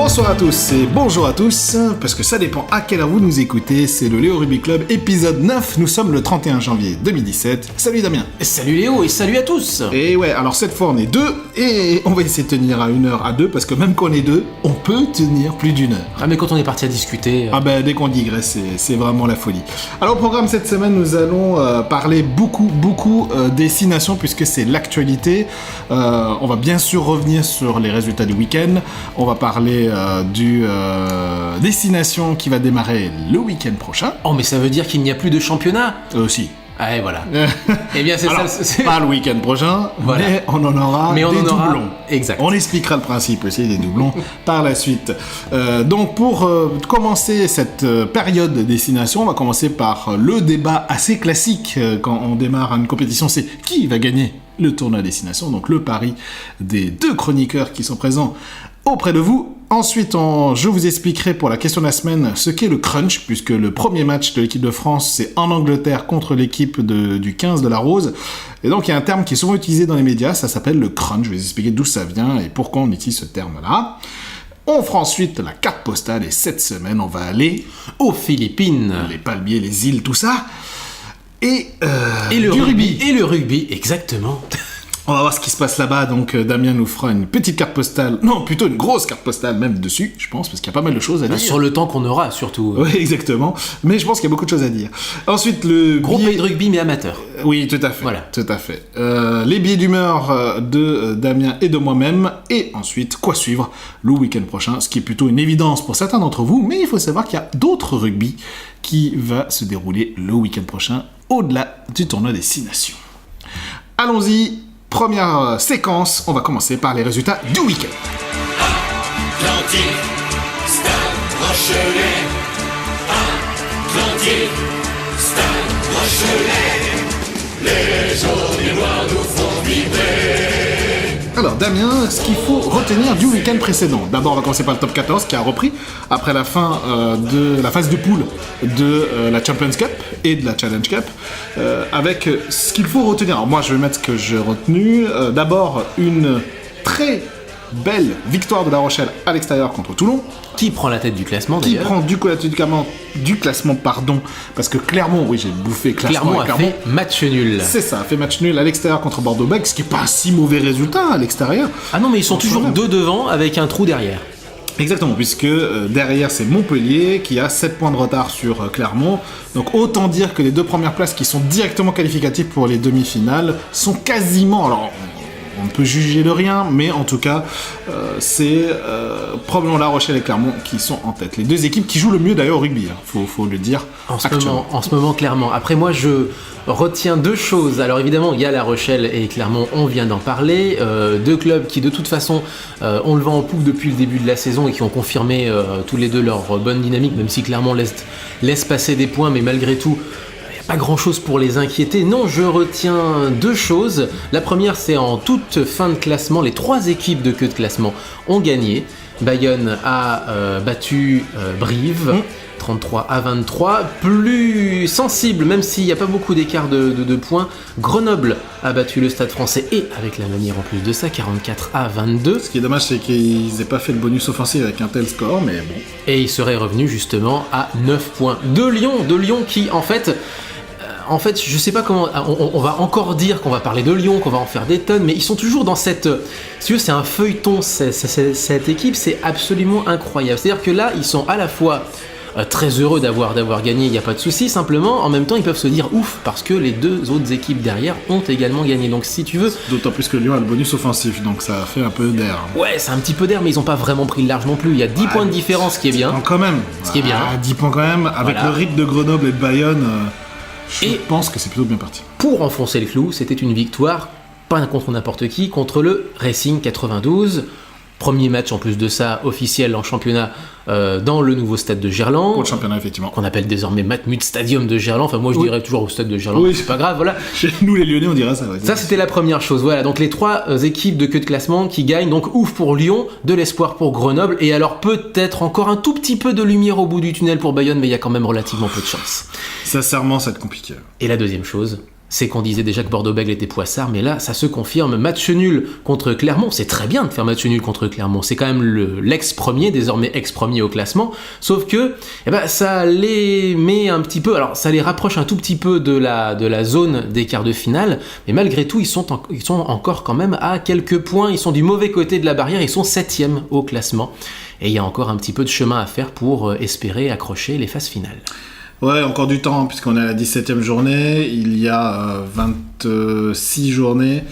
Bonsoir à tous et bonjour à tous, parce que ça dépend à quelle heure vous nous écoutez, c'est le Léo Rugby Club, épisode 9, nous sommes le 31 janvier 2017. Salut Damien. Salut Léo et salut à tous. Et ouais, alors cette fois on est deux, et on va essayer de tenir à 1 heure à 2, parce que même quand on est deux, on peut tenir plus d'1 heure. Ah mais quand on est parti à discuter... Ah ben dès qu'on digresse, c'est vraiment la folie. Alors au programme cette semaine, nous allons parler beaucoup des 6 nations, puisque c'est l'actualité. On va bien sûr revenir sur les résultats du week-end, on va parler du destination qui va démarrer le week-end prochain. Oh mais ça veut dire qu'il n'y a plus de championnat Aussi. Ah et voilà. Eh bien c'est alors, ça. Pas le week-end prochain, voilà. Mais on en aura doublons. Exact. On expliquera le principe aussi des doublons par la suite. Donc pour commencer cette période de destination, on va commencer par le débat assez classique quand on démarre une compétition, c'est qui va gagner le tournoi destination, donc le pari des 2 chroniqueurs qui sont présents auprès de vous. Ensuite, je vous expliquerai pour la question de la semaine ce qu'est le crunch, puisque le premier match de l'équipe de France, c'est en Angleterre contre l'équipe du 15 de la Rose. Et donc, il y a un terme qui est souvent utilisé dans les médias, ça s'appelle le crunch. Je vais vous expliquer d'où ça vient et pourquoi on utilise ce terme-là. On fera ensuite la carte postale, et cette semaine, on va aller aux Philippines. Les palmiers, les îles, tout ça. Et le rugby. Et le rugby, exactement. On va voir ce qui se passe là-bas, donc Damien nous fera une petite carte postale, non, plutôt une grosse carte postale même dessus, je pense, parce qu'il y a pas mal de choses à dire. Sur le temps qu'on aura, surtout. Oui, exactement, mais je pense qu'il y a beaucoup de choses à dire. Ensuite, le gros pays de rugby, mais amateur. Oui, tout à fait, voilà. Tout à fait. Les billets d'humeur de Damien et de moi-même, et ensuite, quoi suivre le week-end prochain, ce qui est plutôt une évidence pour certains d'entre vous, mais il faut savoir qu'il y a d'autres rugby qui va se dérouler le week-end prochain, au-delà du tournoi des 6 nations. Allons-y. Première séquence, on va commencer par les résultats du week-end. Atlantique, Stade Rochelet. Atlantique, Stade Rochelet. Les jaunes et noirs nous font vibrer. Alors Damien, ce qu'il faut retenir du week-end précédent. D'abord, on va commencer par le top 14 qui a repris après la fin de la phase de poule de la Champions Cup et de la Challenge Cup, avec ce qu'il faut retenir. Alors moi, je vais mettre ce que j'ai retenu. D'abord, une très belle victoire de La Rochelle à l'extérieur contre Toulon. Qui prend la tête du classement d'ailleurs. Qui prend du classement, parce que Clermont, oui j'ai bouffé Clermont a fait match nul. C'est ça, a fait match nul à l'extérieur contre Bordeaux-Bègles, ce qui n'est pas un si mauvais résultat à l'extérieur. Ah non mais ils sont toujours 2 devant avec un trou derrière. Exactement, puisque derrière c'est Montpellier qui a 7 points de retard sur Clermont. Donc autant dire que les 2 premières places qui sont directement qualificatives pour les demi-finales sont quasiment... Alors, on ne peut juger de rien, mais en tout cas, c'est probablement La Rochelle et Clermont qui sont en tête. Les 2 équipes qui jouent le mieux d'ailleurs au rugby, faut le dire. En ce moment, clairement. Après, moi, je retiens 2 choses. Alors évidemment, il y a La Rochelle et Clermont, on vient d'en parler. 2 clubs qui, de toute façon, ont le vent en poupe depuis le début de la saison et qui ont confirmé tous les 2 leur bonne dynamique, même si Clermont laisse passer des points, mais malgré tout... Pas grand chose pour les inquiéter. Non, je retiens 2 choses. La première, c'est en toute fin de classement, les 3 équipes de queue de classement ont gagné. Bayonne a battu Brive, 33-23. Plus sensible, même s'il n'y a pas beaucoup d'écart de points, Grenoble a battu le Stade Français et avec la manière en plus de ça, 44-22. Ce qui est dommage, c'est qu'ils n'aient pas fait le bonus offensif avec un tel score, mais bon. Et ils seraient revenus justement à 9 points de Lyon qui en fait, je sais pas comment. On va encore dire qu'on va parler de Lyon, qu'on va en faire des tonnes, mais ils sont toujours dans cette. Si tu veux, c'est un feuilleton, cette équipe, c'est absolument incroyable. C'est-à-dire que là, ils sont à la fois très heureux d'avoir gagné, il n'y a pas de souci, simplement, en même temps, ils peuvent se dire ouf, parce que les 2 autres équipes derrière ont également gagné. Donc, si tu veux. D'autant plus que Lyon a le bonus offensif, donc ça fait un peu d'air. Ouais, c'est un petit peu d'air, mais ils n'ont pas vraiment pris le large non plus. Il y a 10 points de différence, ce qui est bien. Quand même. Ce qui est bien. 10 points quand même, avec le rythme de Grenoble et de Bayonne. Je pense que c'est plutôt bien parti. Pour enfoncer le clou, c'était une victoire, pas contre n'importe qui, contre le Racing 92. Premier match en plus de ça, officiel en championnat dans le nouveau stade de Gerland. Contre championnat, effectivement. Qu'on appelle désormais Matmut Stadium de Gerland. Enfin, moi je dirais toujours au stade de Gerland. Oui, c'est pas grave, voilà. Chez nous les Lyonnais, on dirait ça. Ouais. Ça, c'était la première chose. Voilà, donc les 3 équipes de queue de classement qui gagnent. Donc ouf pour Lyon, de l'espoir pour Grenoble. Et alors peut-être encore un tout petit peu de lumière au bout du tunnel pour Bayonne, mais il y a quand même relativement peu de chance. Sincèrement, ça va être compliqué. Et la deuxième chose, c'est qu'on disait déjà que Bordeaux-Bègles était poissard, mais là, ça se confirme. Match nul contre Clermont. C'est très bien de faire match nul contre Clermont. C'est quand même l'ex-premier, désormais ex-premier au classement. Sauf que ça les met un petit peu... Alors, ça les rapproche un tout petit peu de la zone des quarts de finale. Mais malgré tout, ils sont encore quand même à quelques points. Ils sont du mauvais côté de la barrière. Ils sont 7e au classement. Et il y a encore un petit peu de chemin à faire pour espérer accrocher les phases finales. Ouais, encore du temps, puisqu'on est à la 17e journée, il y a 26 journées.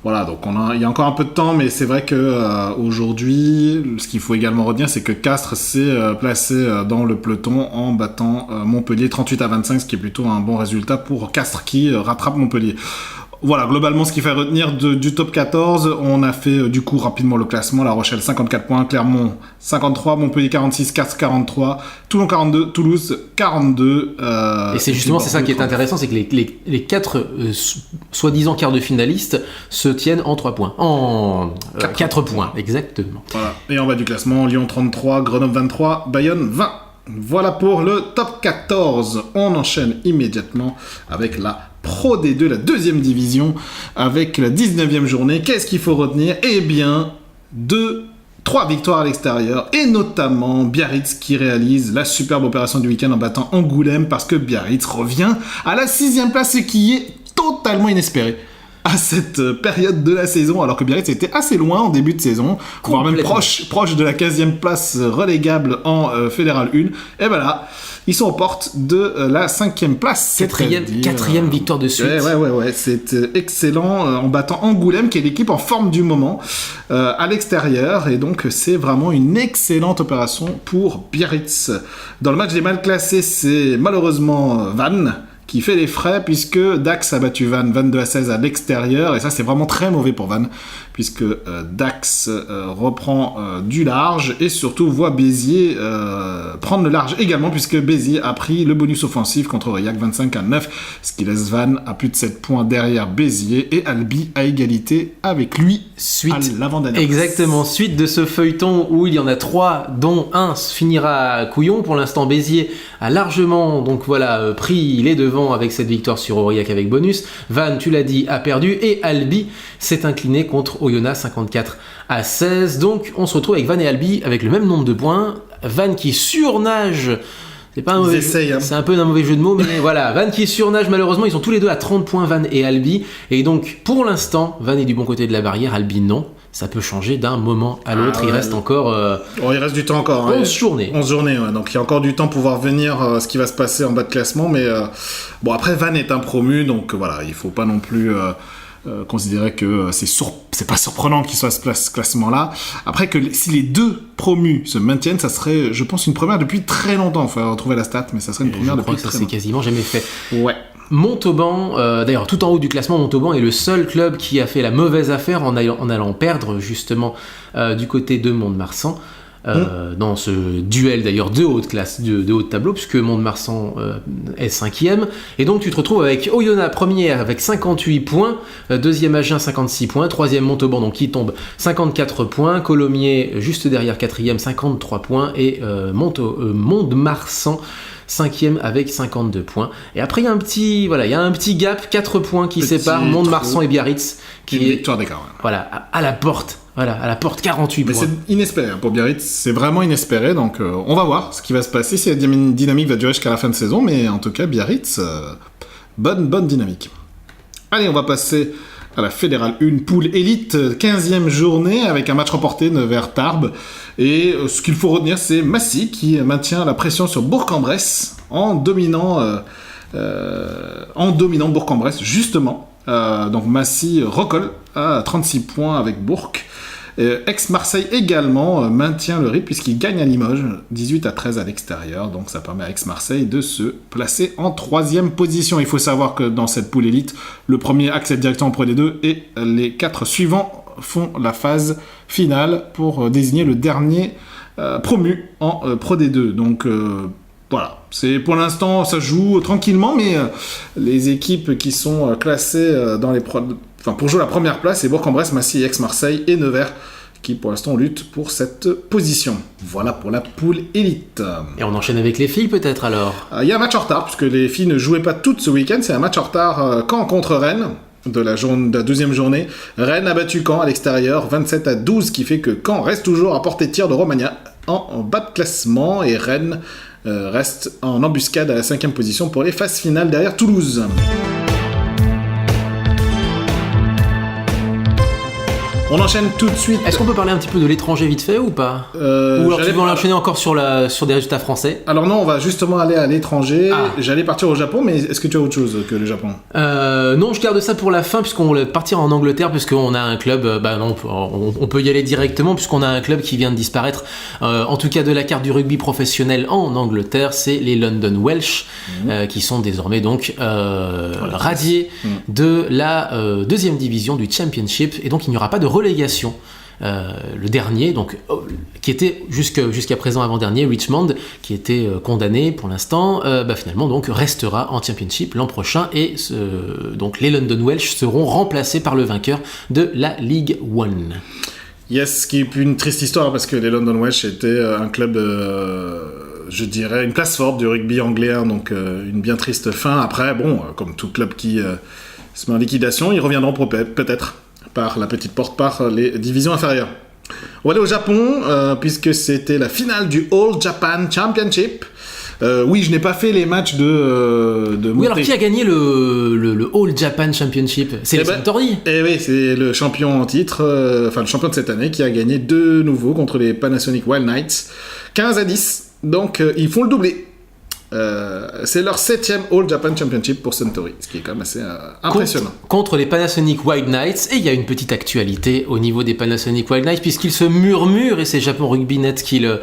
Voilà, donc il y a encore un peu de temps, mais c'est vrai que aujourd'hui, ce qu'il faut également retenir, c'est que Castres s'est placé dans le peloton en battant Montpellier 38-25, ce qui est plutôt un bon résultat pour Castres qui rattrape Montpellier. Voilà, globalement, ce qu'il faut retenir du top 14, on a fait du coup rapidement le classement. La Rochelle 54 points, Clermont 53, Montpellier 46, Castres 43, Toulon 42, Toulouse 42. Et c'est justement c'est ça qui est intéressant, c'est que les 4 soi-disant quarts de finalistes se tiennent en 3 points. En 4 points, exactement. Voilà. Et en bas du classement, Lyon 33, Grenoble 23, Bayonne 20. Voilà pour le top 14. On enchaîne immédiatement avec la Pro D2, la deuxième division, avec la 19e journée. Qu'est-ce qu'il faut retenir ? Eh bien, 3 victoires à l'extérieur, et notamment Biarritz qui réalise la superbe opération du week-end en battant Angoulême, parce que Biarritz revient à la 6e place, et qui est totalement inespéré à cette période de la saison, alors que Biarritz était assez loin en début de saison, voire même proche de la 15e place relégable en Fédéral 1. Et ben là, ils sont aux portes de la 5e place. Quatrième victoire de suite. Ouais, c'est excellent en battant Angoulême, qui est l'équipe en forme du moment à l'extérieur, et donc c'est vraiment une excellente opération pour Biarritz. Dans le match des mal classés, c'est malheureusement Vannes qui fait les frais, puisque Dax a battu Vannes 22-16 à l'extérieur, et ça c'est vraiment très mauvais pour Vannes, puisque Dax reprend du large, et surtout voit Béziers prendre le large également, puisque Béziers a pris le bonus offensif contre Aurillac 25-9, ce qui laisse Vannes à plus de 7 points derrière Béziers, et Albi à égalité avec lui à l'avant-dernière. Exactement, suite de ce feuilleton où il y en a 3, dont un finira à couillon. Pour l'instant, Béziers a largement pris, il est devant avec cette victoire sur Aurillac avec bonus. Vannes, tu l'as dit, a perdu, et Albi s'est incliné contre Oyonnax 54-16. Donc on se retrouve avec Vannes et Albi avec le même nombre de points. Vannes qui surnage. C'est pas un mauvais jeu, c'est un peu un mauvais jeu de mots, mais voilà, Vannes qui surnage, malheureusement, ils sont tous les deux à 30 points, Vannes et Albi, et donc pour l'instant, Vannes est du bon côté de la barrière, Albi non. Ça peut changer d'un moment à l'autre, il reste encore... il reste du temps encore. 11 journées. 11 journées, ouais. Donc il y a encore du temps pour voir venir ce qui va se passer en bas de classement, mais après Vannes est un promu, donc voilà, il faut pas non plus... considérer que c'est pas surprenant qu'il soit à ce classement-là. Après, que si les 2 promus se maintiennent, ça serait, je pense, une première depuis très longtemps. Il faut retrouver la stat, mais ça serait une première depuis très longtemps. Je crois que ça s'est quasiment jamais fait. Ouais. Montauban, d'ailleurs tout en haut du classement, Montauban est le seul club qui a fait la mauvaise affaire en allant perdre justement du côté de Mont-de-Marsan. Dans ce duel d'ailleurs de haut de classe, de haut de tableau, puisque Mont-de-Marsan est 5e, et donc tu te retrouves avec Oyonnax premier avec 58 points, deuxième Agen 56 points, troisième Montauban donc qui tombe 54 points, Colomiers juste derrière 4e 53 points, et Mont-de-Marsan 5e avec 52 points. Et après il y a un petit gap, 4 points qui séparent Mont-de-Marsan et Biarritz, qui est victoire d'écart. Ouais. Voilà, à la porte. Voilà, à la porte 48 points. Mais c'est inespéré pour Biarritz, c'est vraiment inespéré, donc on va voir ce qui va se passer, si la dynamique va durer jusqu'à la fin de saison, mais en tout cas Biarritz, bonne dynamique. Allez, on va passer à la Fédérale 1, poule élite, 15e journée, avec un match remporté vers Tarbes, et ce qu'il faut retenir, c'est Massy qui maintient la pression sur Bourg-en-Bresse en dominant Bourg-en-Bresse, justement. Donc Massy recolle à 36 points avec Bourg. Aix-Marseille également maintient le rythme puisqu'il gagne à Limoges 18-13 à l'extérieur, donc ça permet à Aix-Marseille de se placer en 3e position. Il faut savoir que dans cette poule élite, le premier accède directement en Pro D2 et les 4 suivants font la phase finale pour désigner le dernier promu en Pro D2. Donc voilà, c'est pour l'instant ça joue tranquillement, mais les équipes qui sont classées pour jouer la première place, c'est Bourg-en-Bresse, Massy, Aix-Marseille et Nevers qui pour l'instant lutte pour cette position. Voilà pour la poule élite. Et on enchaîne avec les filles peut-être alors. Il y a un match en retard, puisque les filles ne jouaient pas toutes ce week-end. C'est un match en retard Caen contre Rennes. De la 12e journée. Rennes a battu Caen à l'extérieur 27-12, qui fait que Caen reste toujours à portée de tir de Romagna en bas de classement, et Rennes reste en embuscade à la 5e position pour les phases finales derrière Toulouse. On enchaîne tout de suite. Est-ce qu'on peut parler un petit peu de l'étranger vite fait ou pas Ou alors tu veux enchaîner encore sur des résultats français? Alors non, on va justement aller à l'étranger. J'allais partir au Japon, mais est-ce que tu as autre chose que le Japon? Non, je garde ça pour la fin puisqu'on va partir en Angleterre, puisqu'on a un club, non, on peut y aller directement puisqu'on a un club qui vient de disparaître, en tout cas de la carte du rugby professionnel en Angleterre, c'est les London Welsh, qui sont désormais donc radiés de la 2e division du Championship, et donc il n'y aura pas de relégation. Le dernier, donc, qui était jusqu'à présent avant-dernier, Richmond, qui était condamné pour l'instant, finalement donc restera en Championship l'an prochain, et donc les London Welsh seront remplacés par le vainqueur de la League One. Yes, ce qui est une triste histoire, parce que les London Welsh étaient un club, je dirais, une place forte du rugby anglais, donc une bien triste fin. Après, bon, comme tout club qui se met en liquidation, ils reviendront peut-être par la petite porte, par les divisions inférieures. On va aller au Japon, puisque c'était la finale du All Japan Championship. Oui, je n'ai pas fait les matchs de oui, alors qui a gagné le All Japan Championship? C'est les Suntory. Eh oui, c'est le champion en titre, le champion de cette année, qui a gagné de nouveau contre les Panasonic Wild Knights, 15-10. Donc, ils font le doublé. C'est leur 7e All Japan Championship pour Suntory, ce qui est quand même assez impressionnant. Contre les Panasonic Wild Knights, et il y a une petite actualité au niveau des Panasonic Wild Knights, puisqu'il se murmure, et c'est Japon Rugby Net qui le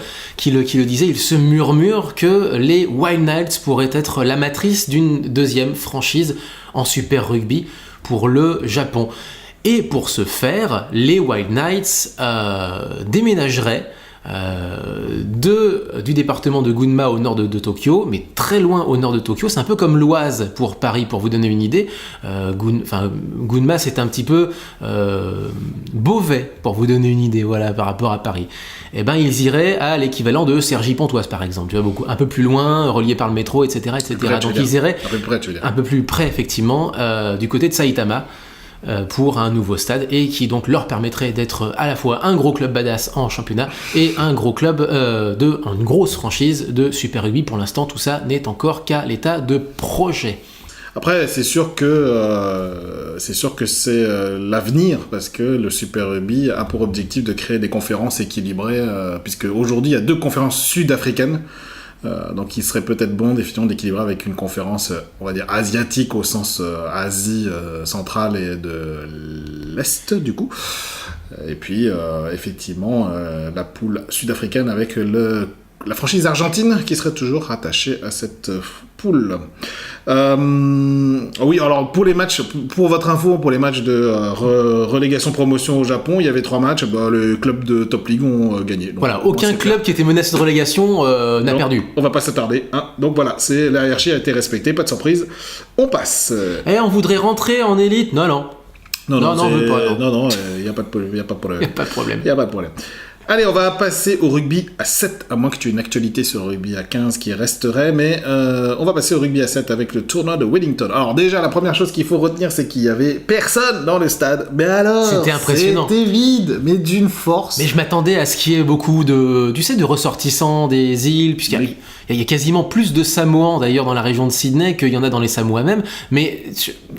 disait, il se murmure que les Wild Knights pourraient être la matrice d'une 2e franchise en Super Rugby pour le Japon. Et pour ce faire, les Wild Knights déménageraient du département de Gunma au nord de Tokyo, mais très loin au nord de Tokyo. C'est un peu comme l'Oise pour Paris, pour vous donner une idée. Gunma, c'est un petit peu Beauvais, pour vous donner une idée, voilà, par rapport à Paris. Eh ben, ils iraient à l'équivalent de Cergy-Pontoise, par exemple, tu vois, un peu plus loin, relié par le métro, etc., etc. Donc ils iraient un peu plus près, effectivement, du côté de Saitama, pour un nouveau stade, et qui donc leur permettrait d'être à la fois un gros club badass en championnat et un gros club une grosse franchise de Super Rugby. Pour l'instant, tout ça n'est encore qu'à l'état de projet. Après, c'est sûr que c'est l'avenir, parce que le Super Rugby a pour objectif de créer des conférences équilibrées, puisque aujourd'hui il y a 2 conférences sud-africaines. Donc il serait peut-être bon effectivement d'équilibrer avec une conférence, on va dire, asiatique au sens Asie centrale et de l'Est du coup. Et puis effectivement la poule sud-africaine avec la franchise argentine qui serait toujours rattachée à cette poule. Oui, alors pour les matchs, pour votre info, pour les matchs de relégation-promotion au Japon, il y avait 3 matchs. Les clubs de Top League ont gagné. Donc, voilà, aucun club qui était menacé de relégation n'a perdu. On va pas s'attarder. Hein. Donc voilà, la hiérarchie a été respectée, pas de surprise. On passe. Et on voudrait rentrer en élite? Non, on veut pas. Non, il n'y a pas de problème. Il n'y a pas de problème. Allez, on va passer au rugby à 7, à moins que tu aies une actualité sur le rugby à 15 qui resterait, mais on va passer au rugby à 7 avec le tournoi de Wellington. Alors déjà, la première chose qu'il faut retenir, c'est qu'il y avait personne dans le stade. Mais alors, c'était impressionnant. C'était vide, mais d'une force. Mais je m'attendais à ce qu'il y ait beaucoup de ressortissants des îles, puisqu'il y a quasiment plus de Samoans d'ailleurs dans la région de Sydney qu'il y en a dans les Samoa même, mais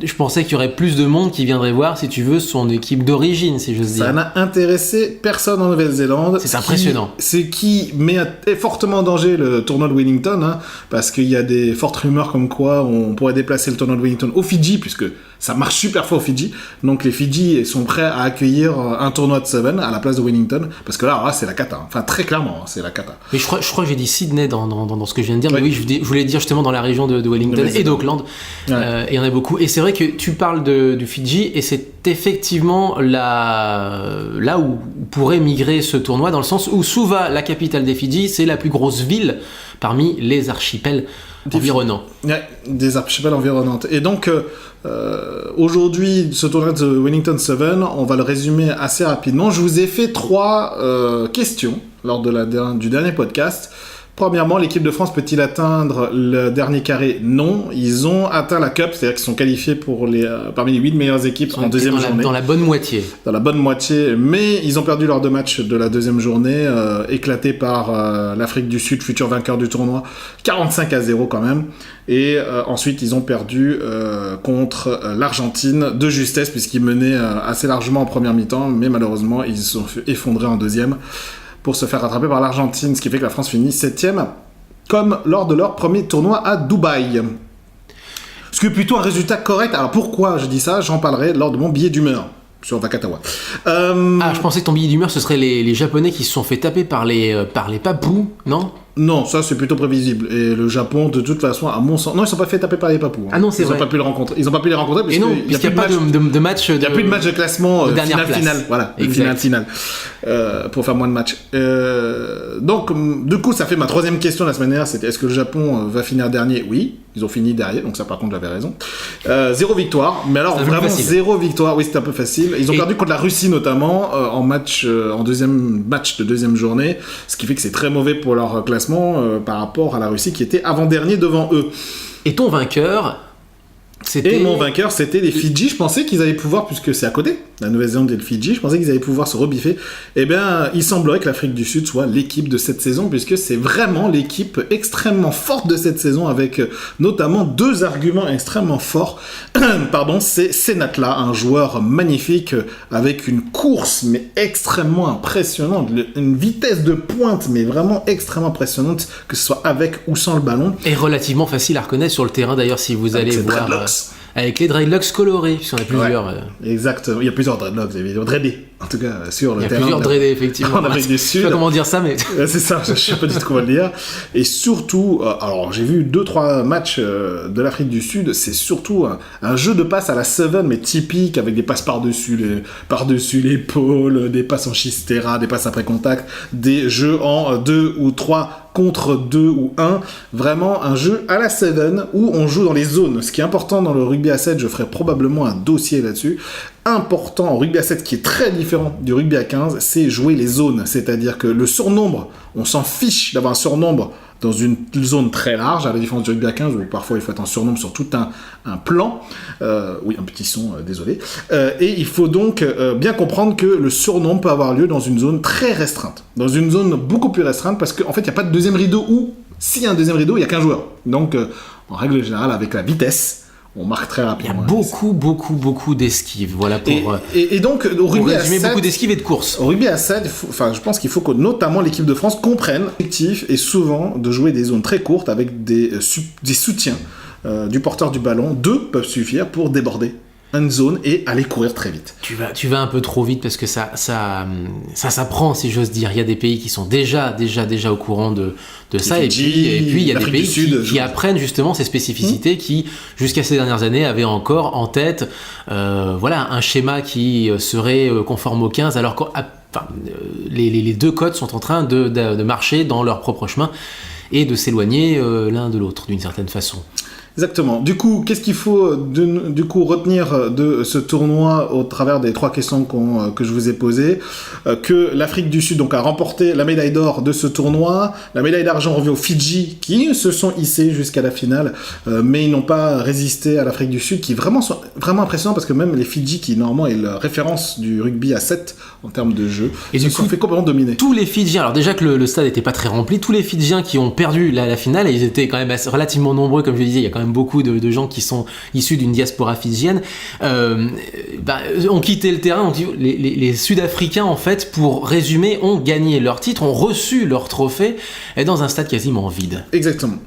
je pensais qu'il y aurait plus de monde qui viendrait voir, si tu veux, son équipe d'origine, si j'ose dire. Ça n'a intéressé personne en Nouvelle-Zélande. C'est impressionnant. C'est qui met fortement en danger le tournoi de Wellington, hein, parce qu'il y a des fortes rumeurs comme quoi on pourrait déplacer le tournoi de Wellington au Fidji, puisque ça marche super fort au Fidji. Donc les Fidji sont prêts à accueillir un tournoi de 7 à la place de Wellington, parce que là c'est la cata. Enfin, très clairement, c'est la cata. Mais je crois que j'ai dit Sydney dans ce que je viens de dire, mais oui, je voulais dire justement dans la région de Wellington et d'Auckland. Et il y en a beaucoup. Et c'est vrai que tu parles du Fidji, et c'est effectivement là où pourrait migrer ce tournoi, dans le sens où Suva, la capitale des Fidji, c'est la plus grosse ville parmi les archipels environnants. Ouais, des archipels environnantes. Et donc, aujourd'hui, ce tournoi de Wellington Seven, on va le résumer assez rapidement. Je vous ai fait 3 questions lors du dernier podcast. Premièrement, l'équipe de France peut-il atteindre le dernier carré ? Non. Ils ont atteint la Cup, c'est-à-dire qu'ils sont qualifiés pour parmi les 8 meilleures équipes en deuxième journée. Dans la bonne moitié. Dans la bonne moitié, mais ils ont perdu leurs 2 matchs de la deuxième journée, éclatés par l'Afrique du Sud, futur vainqueur du tournoi, 45-0 quand même. Et ensuite, ils ont perdu contre l'Argentine de justesse, puisqu'ils menaient assez largement en première mi-temps, mais malheureusement, ils se sont fait effondrer en deuxième pour se faire rattraper par l'Argentine, ce qui fait que la France finit 7ème, comme lors de leur premier tournoi à Dubaï. Ce qui est plutôt un résultat correct. Alors pourquoi je dis ça ? J'en parlerai lors de mon billet d'humeur sur Vakatawa. Je pensais que ton billet d'humeur, ce serait les Japonais qui se sont fait taper par les papous, non ? Non, ça c'est plutôt prévisible. Et le Japon, de toute façon, à mon sens... Non, ils ne sont pas fait taper par les papous. Ah non, c'est vrai. Ils n'ont pas pu les rencontrer. Ils n'ont pas pu les rencontrer parce qu'il n'y a pas de match. Il n'y a plus de match de classement final. Voilà, finale. Pour faire moins de matchs. Donc, du coup, ça fait ma 3e question la semaine dernière. C'était est-ce que le Japon va finir dernier ? Oui, ils ont fini dernier. Donc ça, par contre, j'avais raison. 0 victoire. Mais alors, vraiment, 0 victoire. Oui, c'était un peu facile. Ils ont perdu contre la Russie, notamment, en deuxième match de deuxième journée. Ce qui fait que c'est très mauvais pour leur classement. Par rapport à la Russie qui était avant-dernier devant eux. Et ton vainqueur, c'était... Et mon vainqueur, c'était les Fidji. Je pensais qu'ils allaient pouvoir, puisque c'est à côté, la Nouvelle-Zélande et le Fidji, je pensais qu'ils allaient pouvoir se rebiffer. Eh bien, il semblerait que l'Afrique du Sud soit l'équipe de cette saison, puisque c'est vraiment l'équipe extrêmement forte de cette saison, avec notamment 2 arguments extrêmement forts. Pardon, c'est Senatla, un joueur magnifique, avec une course, mais extrêmement impressionnante, une vitesse de pointe, mais vraiment extrêmement impressionnante, que ce soit avec ou sans le ballon. Et relativement facile à reconnaître sur le terrain, d'ailleurs, si vous allez voir... Avec les dreadlocks colorés, puisqu'on a plusieurs. Ouais, exactement, il y a plusieurs dreadlocks, il y a dreadés, en tout cas sur le terrain. Il y a plusieurs dreadés, effectivement. En Afrique du Sud. Je sais pas comment dire ça, mais. C'est ça, je sais pas du tout comment le dire. Et surtout, alors j'ai vu 2-3 matchs de l'Afrique du Sud, c'est surtout un jeu de passe à la Seven, mais typique, avec des passes par-dessus l'épaule, des passes en chistera, des passes après contact, des jeux en 2 ou 3 contre 2 ou 1, vraiment un jeu à la Seven où on joue dans les zones. Ce qui est important dans le rugby à 7, je ferai probablement un dossier là-dessus. Important en rugby à 7, qui est très différent du rugby à 15, c'est jouer les zones. C'est-à-dire que le surnombre, on s'en fiche d'avoir un surnombre dans une zone très large, à la différence du rugby à 15, où parfois il faut être en surnombre sur tout un plan. Oui, un petit son, désolé. Et il faut donc bien comprendre que le surnombre peut avoir lieu dans une zone très restreinte. Dans une zone beaucoup plus restreinte, parce qu'en fait, il n'y a pas de deuxième rideau, ou s'il y a un deuxième rideau, il n'y a qu'un joueur. Donc, en règle générale, avec la vitesse, on marque très rapidement. Il y a beaucoup d'esquives. Voilà pour. Et donc, au rugby à 7, beaucoup d'esquives et de courses. Au rugby à 7, je pense qu'il faut que notamment l'équipe de France comprenne l'objectif est souvent de jouer des zones très courtes avec des soutiens du porteur du ballon. 2 peuvent suffire pour déborder une zone et aller courir très vite. Tu vas un peu trop vite parce que ça s'apprend, si j'ose dire. Il y a des pays qui sont déjà au courant de ça, Fidji, et puis il y a des pays qui apprennent justement ces spécificités qui, jusqu'à ces dernières années, avaient encore en tête un schéma qui serait conforme au 15, alors que les 2 côtes sont en train de marcher dans leur propre chemin et de s'éloigner l'un de l'autre d'une certaine façon. Exactement. Du coup, qu'est-ce qu'il faut retenir de ce tournoi au travers des 3 questions que je vous ai posées ? Que l'Afrique du Sud donc a remporté la médaille d'or de ce tournoi, la médaille d'argent revient aux Fidji qui se sont hissés jusqu'à la finale, mais ils n'ont pas résisté à l'Afrique du Sud, qui sont vraiment impressionnant, parce que même les Fidji, qui normalement est la référence du rugby à 7 en termes de jeu, se sont fait complètement dominer. Tous les Fidjiens, alors déjà que le stade n'était pas très rempli, tous les Fidjiens qui ont perdu la finale, et ils étaient quand même relativement nombreux, comme je le disais, il y a quand même beaucoup de gens qui sont issus d'une diaspora fidjienne, ont quitté le terrain. Les Sud-Africains, en fait, pour résumer, ont gagné leur titre, ont reçu leur trophée, et dans un stade quasiment vide. Exactement.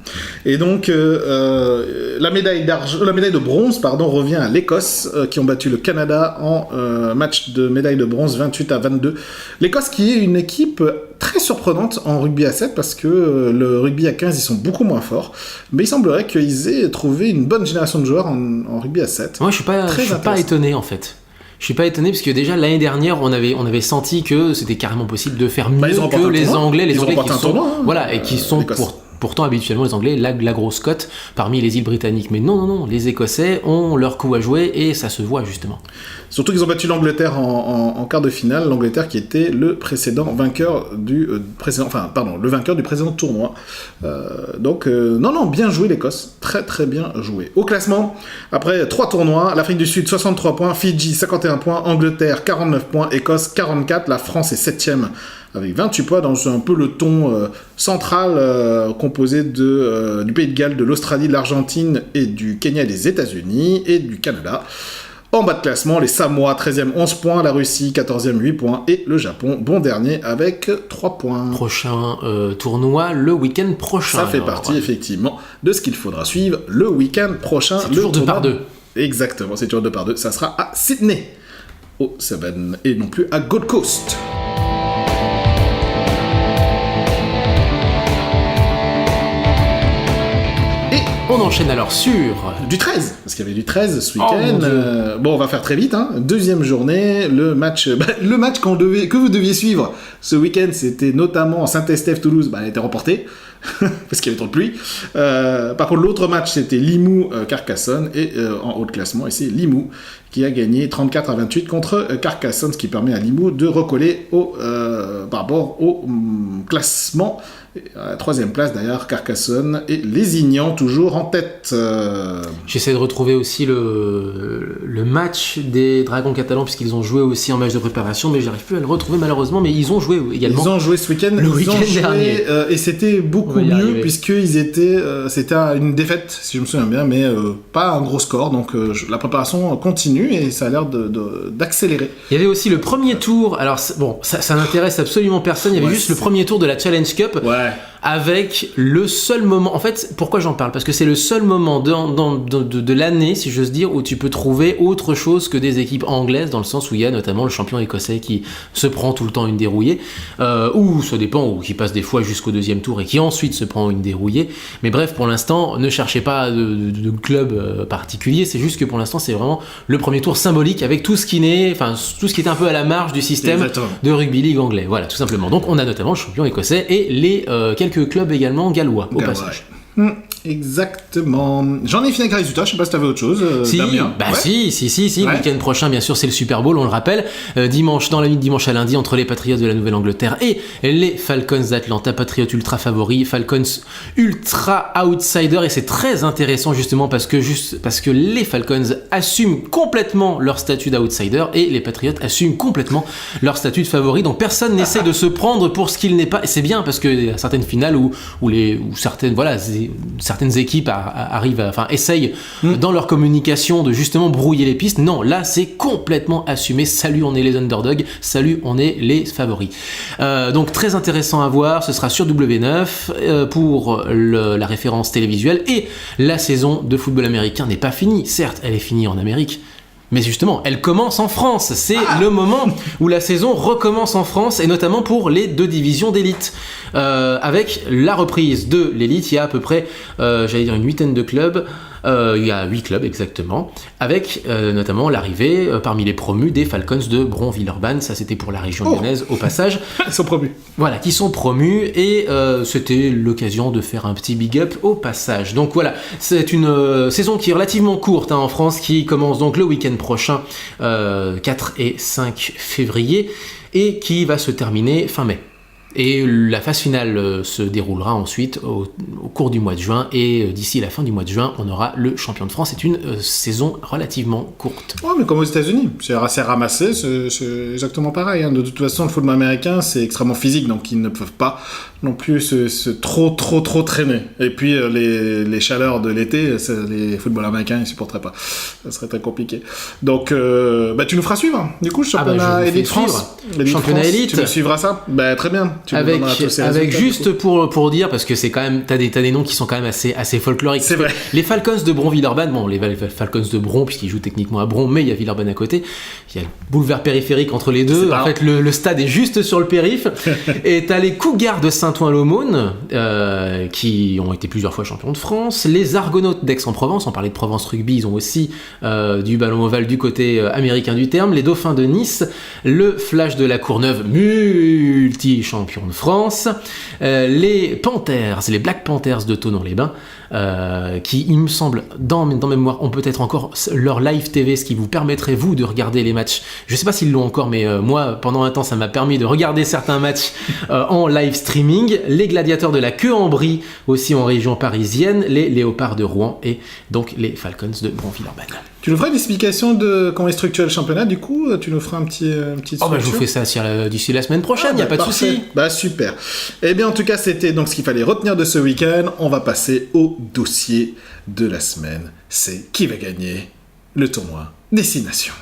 Et donc, la médaille de bronze, revient à l'Écosse, qui ont battu le Canada en match de médaille de bronze 28-22. L'Écosse qui est une équipe très surprenante en rugby à 7, parce que le rugby à 15, ils sont beaucoup moins forts, mais il semblerait qu'ils aient trouvé une bonne génération de joueurs en rugby à 7. Moi, je suis pas étonné, en fait. Je suis pas étonné, parce que déjà l'année dernière, on avait senti que c'était carrément possible de faire mieux que les Anglais, qui sont, tournoi, voilà, et qui sont pourtant habituellement les Anglais la grosse cote parmi les îles britanniques. Mais non, les Écossais ont leur coup à jouer et ça se voit justement. Surtout qu'ils ont battu l'Angleterre en quart de finale, l'Angleterre qui était le précédent vainqueur du précédent tournoi. Donc bien joué l'Écosse, très très bien joué. Au classement, après 3 tournois, l'Afrique du Sud 63 points, Fidji 51 points, Angleterre 49 points, Écosse 44, la France est 7ème avec 28 points dans un peloton central composé du Pays de Galles, de l'Australie, de l'Argentine et du Kenya et des États-Unis et du Canada. En bas de classement, les Samoa 13e 11 points, la Russie 14e 8 points et le Japon bon dernier avec 3 points. Prochain tournoi le week-end prochain. Ça fait partie effectivement de ce qu'il faudra suivre le week-end prochain. C'est toujours 2 par 2. Exactement, c'est toujours 2 par 2. Ça sera à Sydney, au Seven, et non plus à Gold Coast. On enchaîne alors sur... Du 13, parce qu'il y avait du 13 ce week-end. On va faire très vite. Deuxième journée, le match que vous deviez suivre ce week-end, c'était notamment Saint-Estèphe-Toulouse, a été remporté, parce qu'il y avait trop de pluie. Par contre, l'autre match, c'était Limoux-Carcassonne, et en haut de classement, et c'est Limoux qui a gagné 34-28 contre Carcassonne, ce qui permet à Limoux de recoller par rapport au classement. À la 3e place d'ailleurs, Carcassonne et Lézignan toujours en tête. J'essaie de retrouver aussi le match des Dragons catalans, puisqu'ils ont joué aussi en match de préparation, mais j'arrive plus à le retrouver malheureusement, mais ils ont joué également. Ils ont joué ce week-end, dernier. Et c'était beaucoup mieux, puisqu'ils étaient, c'était une défaite, si je me souviens bien, mais pas un gros score, donc la préparation continue et ça a l'air d'accélérer. Il y avait aussi le premier tour, alors ça n'intéresse absolument personne, il y avait juste le premier tour de la Challenge Cup. Ouais. Avec le seul moment, en fait, pourquoi j'en parle ? Parce que c'est le seul moment de l'année, si j'ose dire, où tu peux trouver autre chose que des équipes anglaises, dans le sens où il y a notamment le champion écossais qui se prend tout le temps une dérouillée, ou ça dépend, ou qui passe des fois jusqu'au 2e tour et qui ensuite se prend une dérouillée. Mais bref, pour l'instant, ne cherchez pas de club particulier, c'est juste que pour l'instant, c'est vraiment le premier tour symbolique avec tout ce qui est un peu à la marge du système de rugby league anglais. Voilà, tout simplement. Donc on a notamment le champion écossais et les quelques clubs également gallois au passage. Exactement. J'en ai fini avec les résultats, je sais pas si t'avais autre chose, Damien. Si. Le week-end prochain, bien sûr, c'est le Super Bowl, on le rappelle. Dimanche, dans la nuit de dimanche à lundi, entre les Patriots de la Nouvelle-Angleterre et les Falcons d'Atlanta. Patriots ultra favoris, Falcons ultra outsider, et c'est très intéressant justement parce que les Falcons assument complètement leur statut d'outsider et les Patriots assument complètement leur statut de favori. Donc personne n'essaie de se prendre pour ce qu'il n'est pas. Et c'est bien parce qu'il y a certaines finales où certaines équipes essayent dans leur communication de justement brouiller les pistes. Non, là c'est complètement assumé. Salut, on est les underdogs. Salut, on est les favoris. Donc très intéressant à voir. Ce sera sur W9 pour la référence télévisuelle. Et la saison de football américain n'est pas finie. Certes, elle est finie en Amérique, mais justement, elle commence en France. C'est le moment où la saison recommence en France, et notamment pour les 2 divisions d'élite. Avec la reprise de l'élite, il y a à peu près, une 8aine de clubs. Il y a 8 clubs exactement, avec notamment l'arrivée parmi les promus des Falcons de Bron-Villeurbanne. Ça, c'était pour la région lyonnaise au passage. Ils sont promus. Voilà, qui sont promus, et c'était l'occasion de faire un petit big up au passage. Donc voilà, c'est une saison qui est relativement courte en France, qui commence donc le week-end prochain, 4 et 5 février, et qui va se terminer fin mai. Et la phase finale se déroulera ensuite au cours du mois de juin, et d'ici la fin du mois de juin, on aura le champion de France. C'est une saison relativement courte. Ouais, mais comme aux États-Unis, c'est assez ramassé, c'est exactement pareil. De toute façon, le football américain, c'est extrêmement physique, donc ils ne peuvent pas non plus se trop traîner. Et puis les chaleurs de l'été, les footballeurs américains, ils supporteraient pas. Ça serait très compliqué. Donc, tu nous feras suivre. Du coup, championnat élite France. Championnat élite. Tu nous suivras ça. Très bien. Avec juste pour dire, parce que c'est quand même, t'as des noms qui sont quand même assez folkloriques. C'est vrai. Les Falcons de Bron-Villeurbanne, les Falcons de Bron, puisqu'ils jouent techniquement à Bron, mais il y a Villeurbanne à côté. Il y a le boulevard périphérique entre les deux. En fait, le stade est juste sur le périph'. Et t'as les Cougars de Saint-Ouen-l'Aumône, qui ont été plusieurs fois champions de France. Les Argonautes d'Aix-en-Provence, on parlait de Provence Rugby, ils ont aussi du ballon ovale du côté américain du terme. Les Dauphins de Nice, le Flash de la Courneuve, multi-champion champions de France. Les Panthers, les Black Panthers de Thonon-les-Bains, qui, il me semble, dans mes mémoires, ont peut-être encore leur live TV, ce qui vous permettrait, vous, de regarder les matchs. Je sais pas s'ils l'ont encore, mais moi, pendant un temps, ça m'a permis de regarder certains matchs en live streaming. Les Gladiateurs de la Queue-en-Brie, aussi en région parisienne. Les Léopards de Rouen et donc les Falcons de Bronville-Urbanne. Tu nous feras une explication de comment est structuré le championnat, du coup, tu nous feras une petite structure. Je vous fais ça d'ici la semaine prochaine, il n'y a pas de souci. Super. Eh bien, en tout cas, c'était donc ce qu'il fallait retenir de ce week-end. On va passer au dossier de la semaine. C'est qui va gagner le tournoi Destination.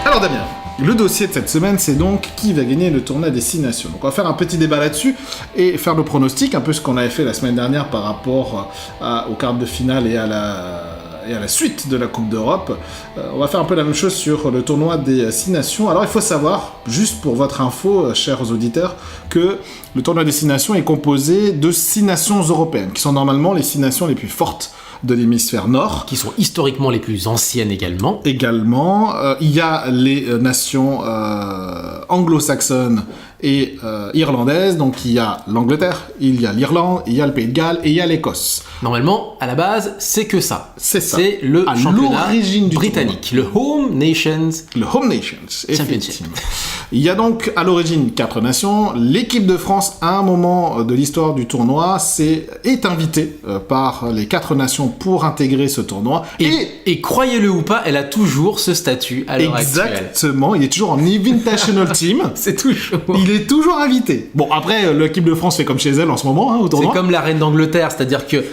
Alors, Damien, le dossier de cette semaine, c'est donc qui va gagner le tournoi Destination. Donc on va faire un petit débat là-dessus et faire le pronostic, un peu ce qu'on avait fait la semaine dernière par rapport aux quarts de finale et à la suite de la Coupe d'Europe. On va faire un peu la même chose sur le tournoi des 6 nations. Alors il faut savoir, juste pour votre info, chers auditeurs, que le tournoi des 6 nations est composé de 6 nations européennes, qui sont normalement les 6 nations les plus fortes de l'hémisphère nord. Qui sont historiquement les plus anciennes également. Il y a les nations anglo-saxonnes et irlandaises, donc il y a l'Angleterre, il y a l'Irlande, il y a le Pays de Galles et il y a l'Écosse. Normalement, à la base, c'est que ça. C'est ça. C'est le à championnat l'origine du britannique, le Home Nations Championship. Championship. Il y a donc à l'origine 4 nations. L'équipe de France, à un moment de l'histoire du tournoi, est invitée par les 4 nations pour intégrer ce tournoi. Et croyez-le ou pas, elle a toujours ce statut à l'heure actuelle. Exactement, il est toujours en Invitational Team. C'est toujours. Il est toujours invité. Bon, après, l'équipe de France fait comme chez elle en ce moment, au tournoi. C'est comme la reine d'Angleterre, c'est-à-dire que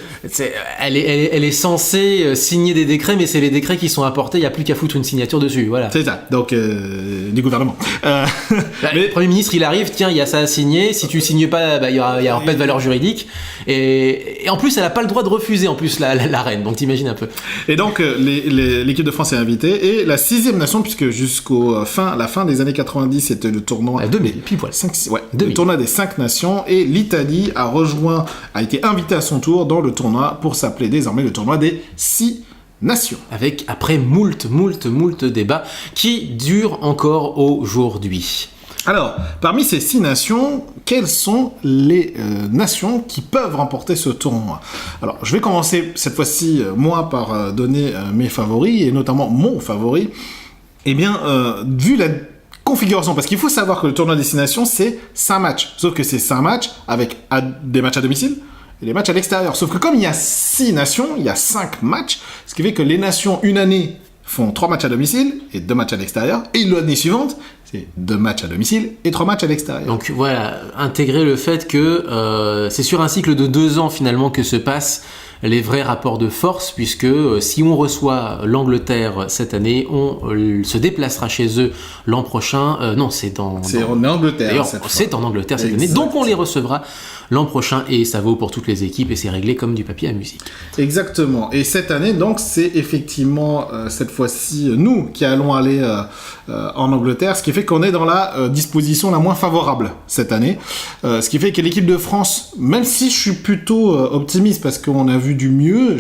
elle est censée signer des décrets, mais c'est les décrets qui sont apportés, il n'y a plus qu'à foutre une signature dessus, voilà. C'est ça, donc du gouvernement. Le Premier ministre, il arrive, tiens, il y a ça à signer, si tu signes pas, il y aura pas de valeur juridique, et en plus, elle n'a pas le droit de refuser, en plus, la reine, donc t'imagines un peu. Et donc, l'équipe de France est invitée, et la 6e nation, puisque jusqu'au la fin des années 90, c'était le tournoi... 2000, pile poil. 2000. Le tournoi des 5 nations, et l'Italie a été invitée à son tour dans le tournoi pour s'appeler désormais le tournoi des 6 nations. Avec, après, moult débats qui durent encore aujourd'hui. Alors, parmi ces 6 nations, quelles sont les nations qui peuvent remporter ce tournoi ? Alors, je vais commencer cette fois-ci, moi, par donner mes favoris, et notamment mon favori. Eh bien, vu la configuration, parce qu'il faut savoir que le tournoi Destination, c'est 5 matchs. Sauf que c'est 5 matchs avec des matchs à domicile et des matchs à l'extérieur. Sauf que comme il y a 6 nations, il y a 5 matchs, ce qui fait que les nations, une année, font 3 matchs à domicile et 2 matchs à l'extérieur. Et l'année suivante, c'est 2 matchs à domicile et 3 matchs à l'extérieur. Donc voilà, intégrer le fait que c'est sur un cycle de 2 ans finalement que se passent les vrais rapports de force, puisque si on reçoit l'Angleterre cette année, on se déplacera chez eux l'an prochain. Non, c'est en Angleterre. D'ailleurs, c'est en Angleterre cette année, donc on les recevra l'an prochain, et ça vaut pour toutes les équipes, et c'est réglé comme du papier à musique. Exactement. Et cette année, donc, c'est effectivement cette fois-ci nous qui allons aller en Angleterre, ce qui fait qu'on est dans la disposition la moins favorable cette année. Ce qui fait que l'équipe de France, même si je suis plutôt optimiste parce qu'on a vu du mieux,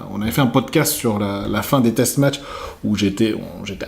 on avait fait un podcast sur la fin des test matchs où j'étais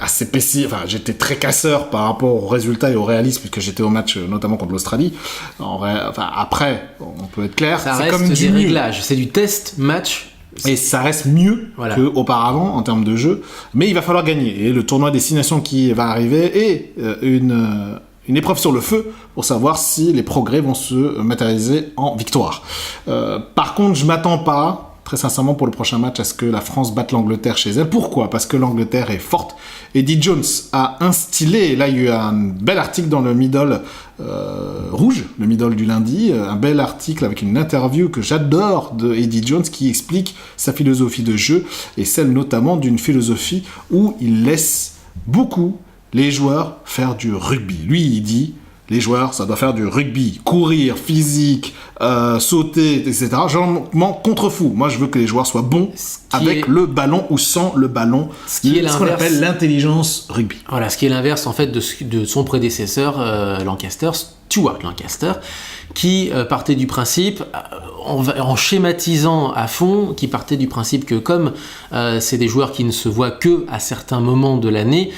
assez pessimiste, enfin j'étais très casseur par rapport aux résultats et au réalisme, puisque j'étais au match notamment contre l'Australie. Après, on peut être clair, ça c'est reste comme des réglages, c'est du test match. Et ça reste mieux qu'auparavant en termes de jeu, mais il va falloir gagner. Et le tournoi des 6 nations qui va arriver est une épreuve sur le feu pour savoir si les progrès vont se matérialiser en victoire. Par contre, je m'attends pas, très sincèrement, pour le prochain match, à ce que la France batte l'Angleterre chez elle. Pourquoi ? Parce que l'Angleterre est forte. Eddie Jones a instillé, et là il y a eu un bel article dans le Middle rouge, le Middle du lundi, un bel article avec une interview que j'adore de Eddie Jones qui explique sa philosophie de jeu, et celle notamment d'une philosophie où il laisse beaucoup les joueurs faire du rugby. Lui, il dit, les joueurs, ça doit faire du rugby, courir, physique, sauter, etc. J'en m'en contrefous. Moi, je veux que les joueurs soient bons avec le ballon ou sans le ballon. Ce qu'on appelle l'intelligence rugby. Voilà, ce qui est l'inverse, en fait, de son prédécesseur, Stuart Lancaster, qui partait du principe, en schématisant à fond, qui partait du principe que comme c'est des joueurs qui ne se voient que à certains moments de l'année,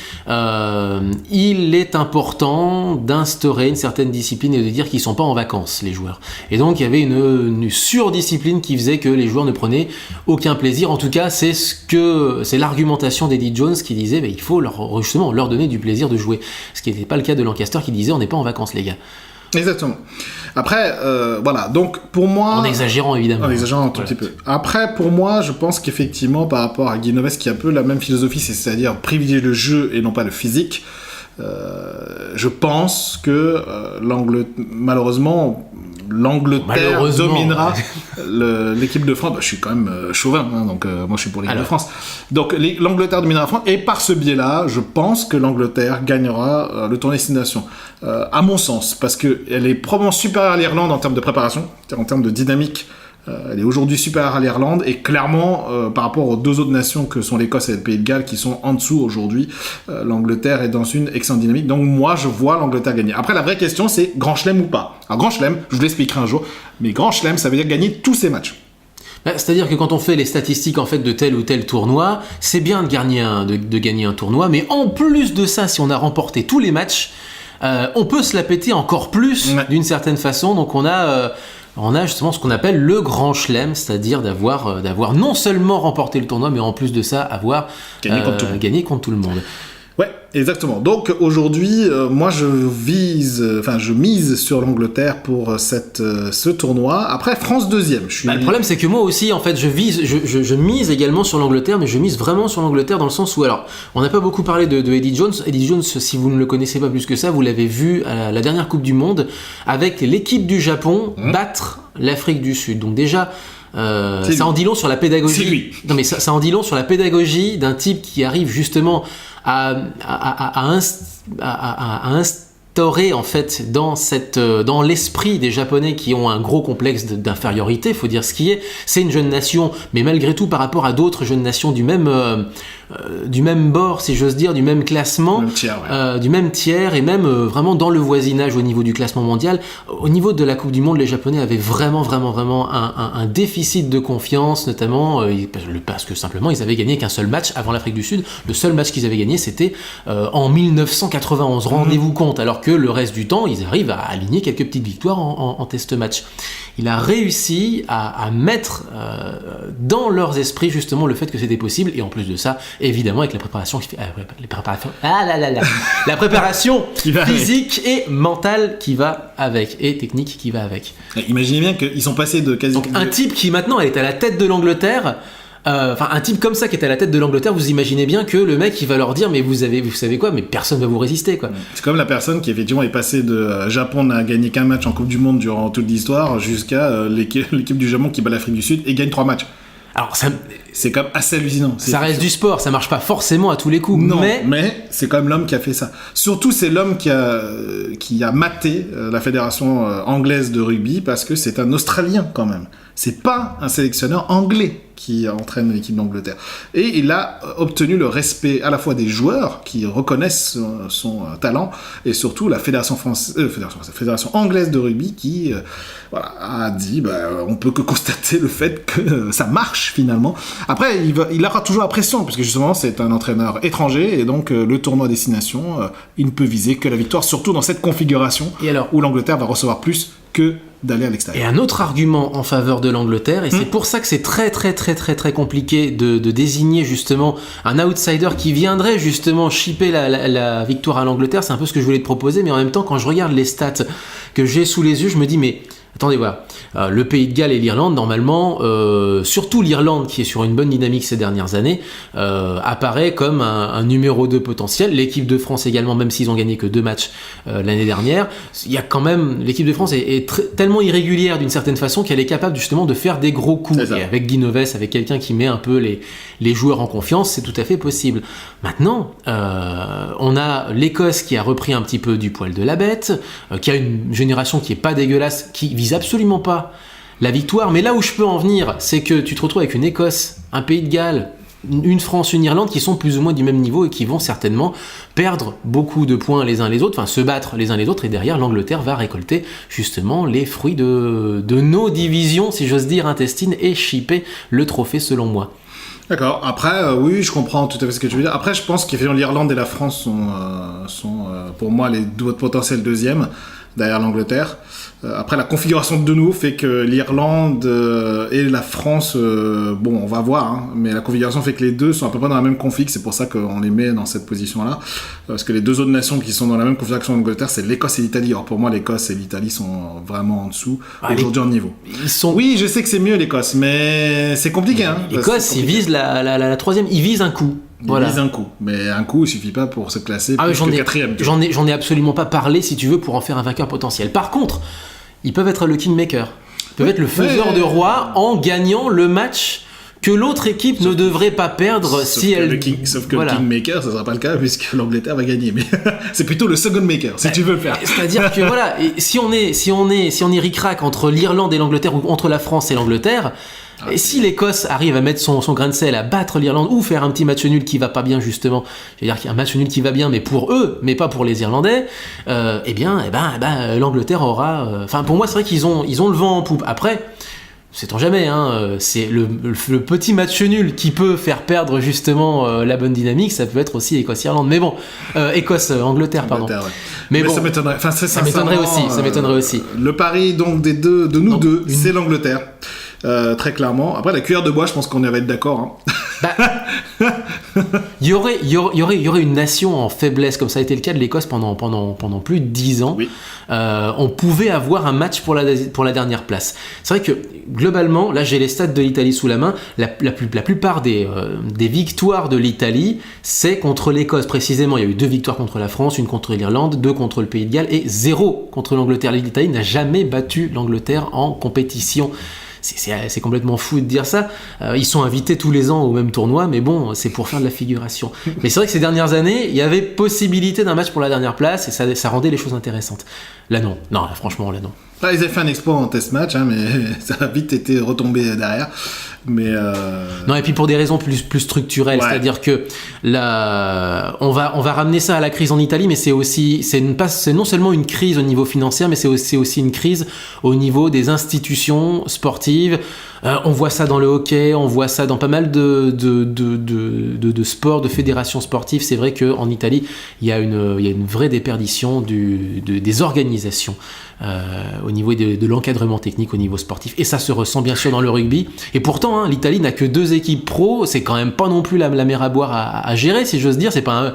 il est important d'instaurer une certaine discipline et de dire qu'ils ne sont pas en vacances, les joueurs. Et donc il y avait une surdiscipline qui faisait que les joueurs ne prenaient aucun plaisir. En tout cas, c'est l'argumentation d'Eddie Jones qui disait il faut justement leur donner du plaisir de jouer. Ce qui n'était pas le cas de Lancaster qui disait on n'est pas en vacances les gars. Exactement. Après, voilà, donc pour moi... En exagérant évidemment. En exagérant un tout petit peu. Après, pour moi, je pense qu'effectivement, par rapport à Guy Noves qui a un peu la même philosophie, c'est-à-dire privilégier le jeu et non pas le physique, je pense que malheureusement, l'Angleterre dominera l'équipe de France. Je suis quand même chauvin, donc moi je suis pour l'équipe de France. Donc l'Angleterre dominera la France, et par ce biais-là, je pense que l'Angleterre gagnera le tournoi Destination. À mon sens, parce qu'elle est probablement supérieure à l'Irlande en termes de préparation, en termes de dynamique. Elle est aujourd'hui supérieure à l'Irlande, et clairement, par rapport aux deux autres nations que sont l'Écosse et le Pays de Galles qui sont en dessous aujourd'hui, l'Angleterre est dans une excellente dynamique. Donc moi, je vois l'Angleterre gagner. Après, la vraie question, c'est Grand Chelem ou pas. Alors Grand Chelem, je vous l'expliquerai un jour, mais Grand Chelem, ça veut dire gagner tous ces matchs. C'est-à-dire que quand on fait les statistiques en fait de tel ou tel tournoi, c'est bien de gagner un tournoi, mais en plus de ça, si on a remporté tous les matchs, on peut se la péter encore plus d'une certaine façon. Donc on a justement ce qu'on appelle le grand chelem, c'est-à-dire d'avoir non seulement remporté le tournoi, mais en plus de ça, avoir gagné contre tout le monde. Ouais, exactement. Donc aujourd'hui, moi je mise sur l'Angleterre pour ce tournoi. Après, France deuxième. Le problème, c'est que moi aussi, en fait, je mise également sur l'Angleterre, mais je mise vraiment sur l'Angleterre dans le sens où, alors, on n'a pas beaucoup parlé de Eddie Jones. Eddie Jones, si vous ne le connaissez pas plus que ça, vous l'avez vu à la dernière Coupe du Monde avec l'équipe du Japon battre l'Afrique du Sud. Donc déjà, ça en dit long sur la pédagogie. C'est lui. Non, mais ça en dit long sur la pédagogie d'un type qui arrive justement à instaurer en fait dans l'esprit des Japonais qui ont un gros complexe d'infériorité, faut dire ce qui est. C'est une jeune nation, mais malgré tout par rapport à d'autres jeunes nations du même bord, si j'ose dire, du même classement, du même tiers, et même vraiment dans le voisinage au niveau du classement mondial. Au niveau de la Coupe du Monde, les Japonais avaient vraiment un déficit de confiance, notamment parce que simplement ils avaient gagné qu'un seul match avant l'Afrique du Sud. Le seul match qu'ils avaient gagné, c'était en 1991. Rendez-vous compte, alors que le reste du temps, ils arrivent à aligner quelques petites victoires en test match. Il a réussi à mettre dans leurs esprits justement le fait que c'était possible, et en plus de ça, évidemment avec la préparation la préparation physique et mentale qui va avec, et technique qui va avec. Imaginez bien qu'ils sont passés de quasi... Donc un type qui maintenant est à la tête de l'Angleterre, un type comme ça qui est à la tête de l'Angleterre, vous imaginez bien que le mec il va leur dire mais vous savez quoi, mais personne va vous résister quoi. C'est comme la personne qui effectivement est passée de Japon n'a gagné qu'un match en Coupe du Monde durant toute l'histoire jusqu'à l'équipe du Japon qui bat l'Afrique du Sud et gagne 3 matchs. Alors c'est quand même assez hallucinant. Ça reste du sport, ça marche pas forcément à tous les coups. Non, mais c'est quand même l'homme qui a fait ça. Surtout c'est l'homme qui a maté la fédération anglaise de rugby, parce que c'est un Australien quand même. C'est pas un sélectionneur anglais qui entraîne l'équipe d'Angleterre. Et il a obtenu le respect à la fois des joueurs qui reconnaissent son talent, et surtout la fédération anglaise de rugby qui a dit on peut que constater le fait que ça marche finalement. Après, il aura toujours la pression, parce que justement c'est un entraîneur étranger, et donc le tournoi Destination, il ne peut viser que la victoire, surtout dans cette configuration où l'Angleterre va recevoir plus que d'aller à l'extérieur. Et un autre argument en faveur de l'Angleterre, et c'est pour ça que c'est très compliqué de désigner justement un outsider qui viendrait justement chipper la victoire à l'Angleterre. C'est un peu ce que je voulais te proposer, mais en même temps, quand je regarde les stats que j'ai sous les yeux, je me dis mais attendez, voilà, le Pays de Galles et l'Irlande, normalement, surtout l'Irlande qui est sur une bonne dynamique ces dernières années, apparaît comme un numéro 2 potentiel. L'équipe de France également, même s'ils ont gagné que 2 matchs l'année dernière, il y a quand même, l'équipe de France est tellement irrégulière d'une certaine façon qu'elle est capable justement de faire des gros coups. Et avec Guy Noves, avec quelqu'un qui met un peu les joueurs en confiance, c'est tout à fait possible. Maintenant, on a l'Écosse qui a repris un petit peu du poil de la bête, qui a une génération qui est pas dégueulasse, qui vise absolument pas la victoire, mais là où je peux en venir, c'est que tu te retrouves avec une Écosse, un Pays de Galles, une France, une Irlande qui sont plus ou moins du même niveau et qui vont certainement perdre beaucoup de points les uns les autres, enfin se battre les uns les autres, et derrière l'Angleterre va récolter justement les fruits de nos divisions, si j'ose dire, intestines, et chipper le trophée selon moi. D'accord. Après, oui, je comprends tout à fait ce que tu veux dire. Après, je pense qu'effectivement l'Irlande et la France sont pour moi les deux potentiels deuxièmes derrière l'Angleterre. Après, la configuration de nouveau fait que l'Irlande et la France, bon, on va voir, hein, mais la configuration fait que les deux sont à peu près dans la même config, c'est pour ça qu'on les met dans cette position-là. Parce que les deux autres nations qui sont dans la même configuration d'Angleterre, c'est l'Écosse et l'Italie. Alors pour moi, l'Écosse et l'Italie sont vraiment en dessous aujourd'hui en niveau. Oui, je sais que c'est mieux l'Écosse, mais c'est compliqué. Hein, L'Écosse, ils visent la troisième, ils visent un coup. Voilà. Ils visent un coup, mais un coup, il suffit pas pour se classer plus que quatrième. J'en ai absolument pas parlé, si tu veux, pour en faire un vainqueur potentiel. Par contre, ils peuvent être le kingmaker. Ils peuvent être le faiseur de roi en gagnant le match que l'autre équipe ne devrait pas perdre si elle... Sauf que le kingmaker, ça sera pas le cas puisque l'Angleterre va gagner. Mais c'est plutôt le second maker, si tu veux le faire. C'est-à-dire que voilà, et si on est ric-rac entre l'Irlande et l'Angleterre ou entre la France et l'Angleterre, et si l'Écosse arrive à mettre son grain de sel, à battre l'Irlande ou faire un petit match nul qui va pas bien justement, c'est-à-dire qu'il y a un match nul qui va bien mais pour eux, mais pas pour les Irlandais, l'Angleterre aura... Enfin pour moi c'est vrai qu'ils ont le vent en poupe. Après, sait-on jamais, hein, c'est le petit match nul qui peut faire perdre justement la bonne dynamique, ça peut être aussi Écosse-Irlande. Mais bon, Écosse-Angleterre, pardon. Ouais. Mais bon, ça m'étonnerait. Enfin, ça m'étonnerait aussi. Le pari donc de nous deux, c'est l'Angleterre. Très clairement. Après, la cuillère de bois, je pense qu'on va être d'accord. Hein. Il y aurait une nation en faiblesse, comme ça a été le cas de l'Écosse pendant plus de 10 ans. Oui. On pouvait avoir un match pour la dernière place. C'est vrai que globalement, là j'ai les stats de l'Italie sous la main. La plupart des victoires de l'Italie, c'est contre l'Écosse précisément. Il y a eu 2 victoires contre la France, une contre l'Irlande, 2 contre le Pays de Galles et 0 contre l'Angleterre. L'Italie n'a jamais battu l'Angleterre en compétition. C'est complètement fou de dire ça. Ils sont invités tous les ans au même tournoi, mais bon, c'est pour faire de la figuration. Mais c'est vrai que ces dernières années, il y avait possibilité d'un match pour la dernière place et ça rendait les choses intéressantes. Là, non. Non, là, franchement, là, non. Là, ils avaient fait un exploit en test match, hein, mais ça a vite été retombé derrière. Mais non, et puis pour des raisons plus structurelles, ouais. C'est-à-dire que là, on va ramener ça à la crise en Italie, mais c'est non seulement une crise au niveau financier, mais c'est aussi une crise au niveau des institutions sportives. On voit ça dans le hockey, on voit ça dans pas mal de sports, de fédérations sportives. C'est vrai qu'en Italie, il y a une vraie déperdition des organisations au niveau de l'encadrement technique au niveau sportif. Et ça se ressent bien sûr dans le rugby. Et pourtant, hein, l'Italie n'a que 2 équipes pro. C'est quand même pas non plus la mer à boire à gérer, si j'ose dire. C'est pas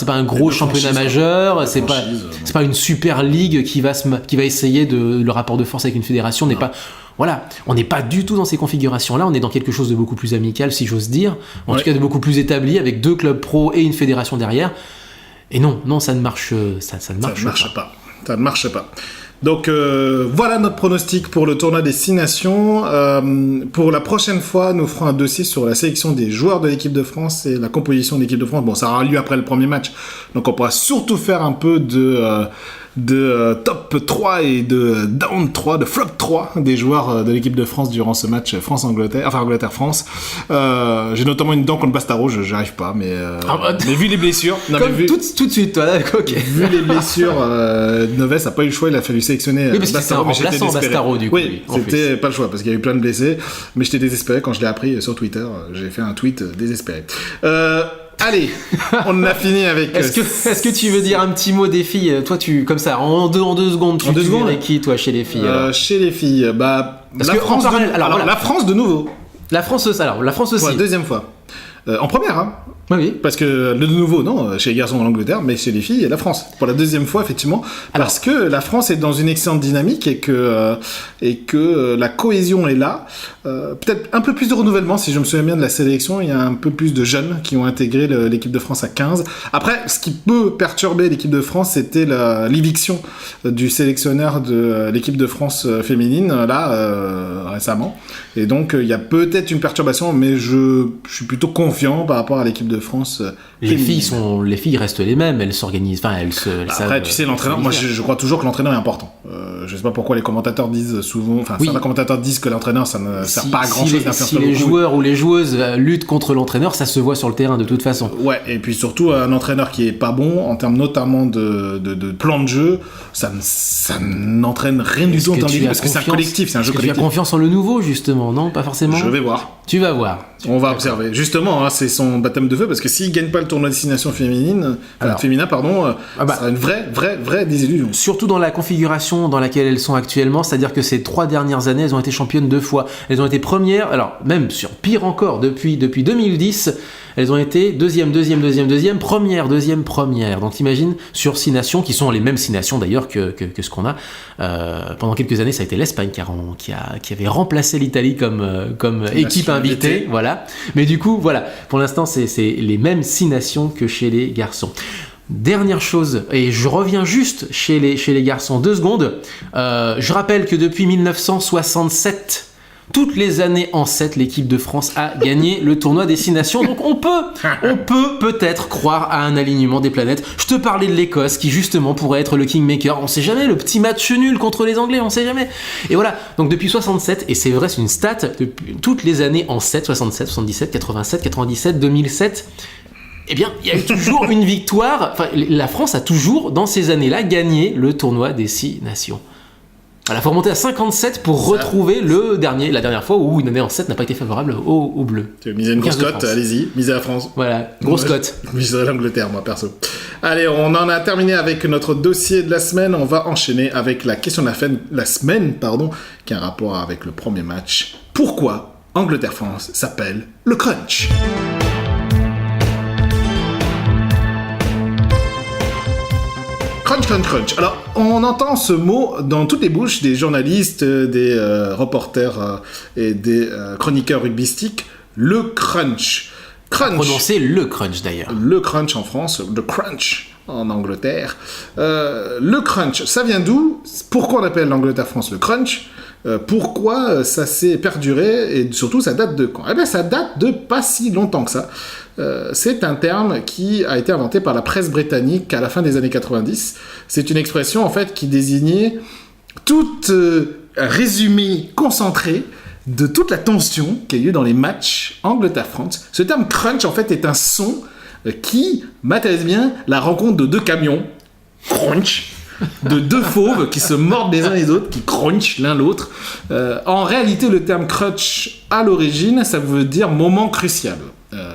un gros championnat majeur. C'est pas une super ligue qui va essayer le rapport de force avec une fédération n'est pas. Voilà, on n'est pas du tout dans ces configurations-là, on est dans quelque chose de beaucoup plus amical, si j'ose dire, en tout cas de beaucoup plus établi, avec 2 clubs pro et une fédération derrière. Et non, ça ne marche pas. Ça ne marche pas. Donc voilà notre pronostic pour le tournoi des 6 nations. Pour la prochaine fois, nous ferons un dossier sur la sélection des joueurs de l'équipe de France et la composition de l'équipe de France. Bon, ça aura lieu après le premier match, donc on pourra surtout faire un peu de top 3 et de down 3, de flop 3 des joueurs de l'équipe de France durant ce match France-Angleterre, enfin Angleterre-France. J'ai notamment une dent contre Bastaro, j'arrive pas, mais vu les blessures... Tout de suite, toi, ok. Vu les blessures, Neves n'a pas eu le choix, il a fallu sélectionner Bastaro, mais j'étais désespéré. Bastaro, du coup. Oui, c'était pas le choix, parce qu'il y a eu plein de blessés, mais j'étais désespéré quand je l'ai appris sur Twitter, j'ai fait un tweet désespéré. Allez, on a fini avec... Est-ce que tu veux dire un petit mot des filles? Toi, comme ça, en deux secondes, tu verrais qui, toi, chez les filles Chez les filles, la France de nouveau. La France aussi. Pour la deuxième fois. En première, hein. Oui. Parce que de nouveau, non, chez les garçons en Angleterre, mais chez les filles, la France. Pour la deuxième fois, effectivement, parce que la France est dans une excellente dynamique et que la cohésion est là. Peut-être un peu plus de renouvellement, si je me souviens bien de la sélection, il y a un peu plus de jeunes qui ont intégré l'équipe de France à 15. Après, ce qui peut perturber l'équipe de France, c'était l'éviction du sélectionneur de l'équipe de France féminine, récemment. Et donc, il y a peut-être une perturbation, mais je suis plutôt confiant par rapport à l'équipe de France Les féminine. les filles restent les mêmes, elles s'organisent, enfin elles Après, savent, tu sais, l'entraîneur, moi je crois toujours que l'entraîneur est important. Je sais pas pourquoi les commentateurs disent souvent, enfin Oui. certains commentateurs disent que l'entraîneur ça ne sert pas à grand chose, si les joueurs ou les joueuses luttent contre l'entraîneur, ça se voit sur le terrain de toute façon. Ouais, et puis surtout un entraîneur qui est pas bon en termes notamment de plan de jeu, ça n'entraîne rien du tout en termes d'équipe parce que c'est un collectif, c'est un jeu Tu as collectif. confiance en le nouveau justement, non? Pas forcément. Je vais voir. Tu vas voir. On va observer. Justement, hein, c'est son baptême de feu parce que s'il gagne pas le tournoi destination féminine, féminin, ça sera une vraie désillusion. Surtout dans la configuration dans laquelle elles sont actuellement, c'est-à-dire que ces 3 dernières années, elles ont été championnes 2 fois. Elles ont été premières, alors même sur pire encore, depuis 2010, elles ont été deuxième, première. Donc t'imagines, sur 6 nations, qui sont les mêmes 6 nations d'ailleurs que ce qu'on a. Pendant quelques années, ça a été l'Espagne qui avait remplacé l'Italie comme équipe invitée. Voilà. Mais du coup, voilà, pour l'instant, c'est les mêmes 6 nations que chez les garçons. Dernière chose, et je reviens juste chez les garçons 2 secondes, je rappelle que depuis 1967, toutes les années en 7, l'équipe de France a gagné le tournoi des 6 nations, donc on peut peut-être croire à un alignement des planètes. Je te parlais de l'Écosse qui justement pourrait être le kingmaker, on sait jamais, le petit match nul contre les Anglais, on sait jamais. Et voilà, donc depuis 67, et c'est vrai, c'est une stat, depuis toutes les années en 7, 67, 77, 87, 97, 2007... Eh bien, il y a eu toujours une victoire. Enfin, la France a toujours, dans ces années-là, gagné le tournoi des 6 nations. Voilà, il faut remonter à 57 pour retrouver la dernière fois où une année en 7 n'a pas été favorable aux Bleus. Tu veux miser une grosse cote, allez-y, misez la France. Voilà, grosse cote. Je miserais l'Angleterre, moi, perso. Allez, on en a terminé avec notre dossier de la semaine. On va enchaîner avec la question de la semaine, qui a un rapport avec le premier match. Pourquoi Angleterre-France s'appelle le crunch ? Crunch. Alors, on entend ce mot dans toutes les bouches des journalistes, des reporters et des chroniqueurs rugbystiques. Le crunch. Prononcer le crunch d'ailleurs. Le crunch en France, le crunch en Angleterre. Le crunch, ça vient d'où ? Pourquoi on appelle l'Angleterre-France le crunch ? Pourquoi ça s'est perduré et surtout ça date de quand ? Eh bien ça date de pas si longtemps que ça. C'est un terme qui a été inventé par la presse britannique à la fin des années 90. C'est une expression en fait qui désignait tout résumé concentré de toute la tension qu'il y a eu dans les matchs Angleterre-France. Ce terme crunch en fait est un son qui matérialise bien la rencontre de 2 camions. Crunch. De 2 fauves qui se mordent les uns les autres, qui crunchent l'un l'autre. En réalité, le terme crunch, à l'origine, ça veut dire moment crucial.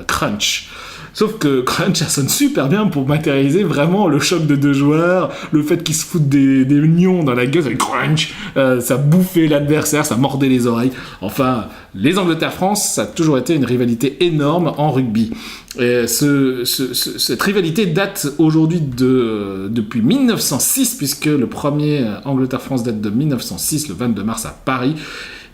Crunch. Sauf que crunch, ça sonne super bien pour matérialiser vraiment le choc de 2 joueurs, le fait qu'ils se foutent des nions dans la gueule, ça fait crunch, ça bouffait l'adversaire, ça mordait les oreilles. Enfin, les Angleterre-France, ça a toujours été une rivalité énorme en rugby. Et cette rivalité date aujourd'hui depuis 1906, puisque le premier Angleterre-France date de 1906, le 22 mars à Paris.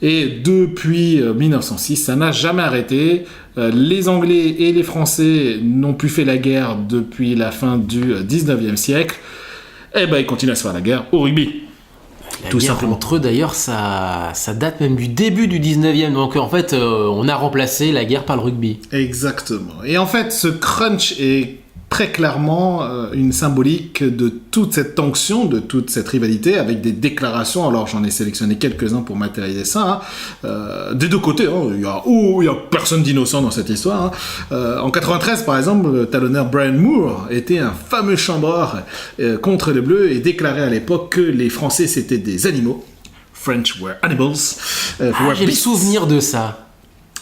Et depuis 1906, ça n'a jamais arrêté. Les Anglais et les Français n'ont plus fait la guerre depuis la fin du 19e siècle. Et ben ils continuent à se faire la guerre au rugby. Tout simplement. Entre eux, d'ailleurs, ça date même du début du 19e. Donc, en fait, on a remplacé la guerre par le rugby. Exactement. Et en fait, ce crunch est très clairement une symbolique de toute cette tension, de toute cette rivalité, avec des déclarations. Alors, j'en ai sélectionné quelques-uns pour matérialiser ça. Des 2 côtés, il y a personne d'innocent dans cette histoire. En 93, par exemple, le talonneur Brian Moore était un fameux chambreur contre les Bleus et déclarait à l'époque que les Français, c'était des animaux. French were animals. J'ai le souvenir de ça.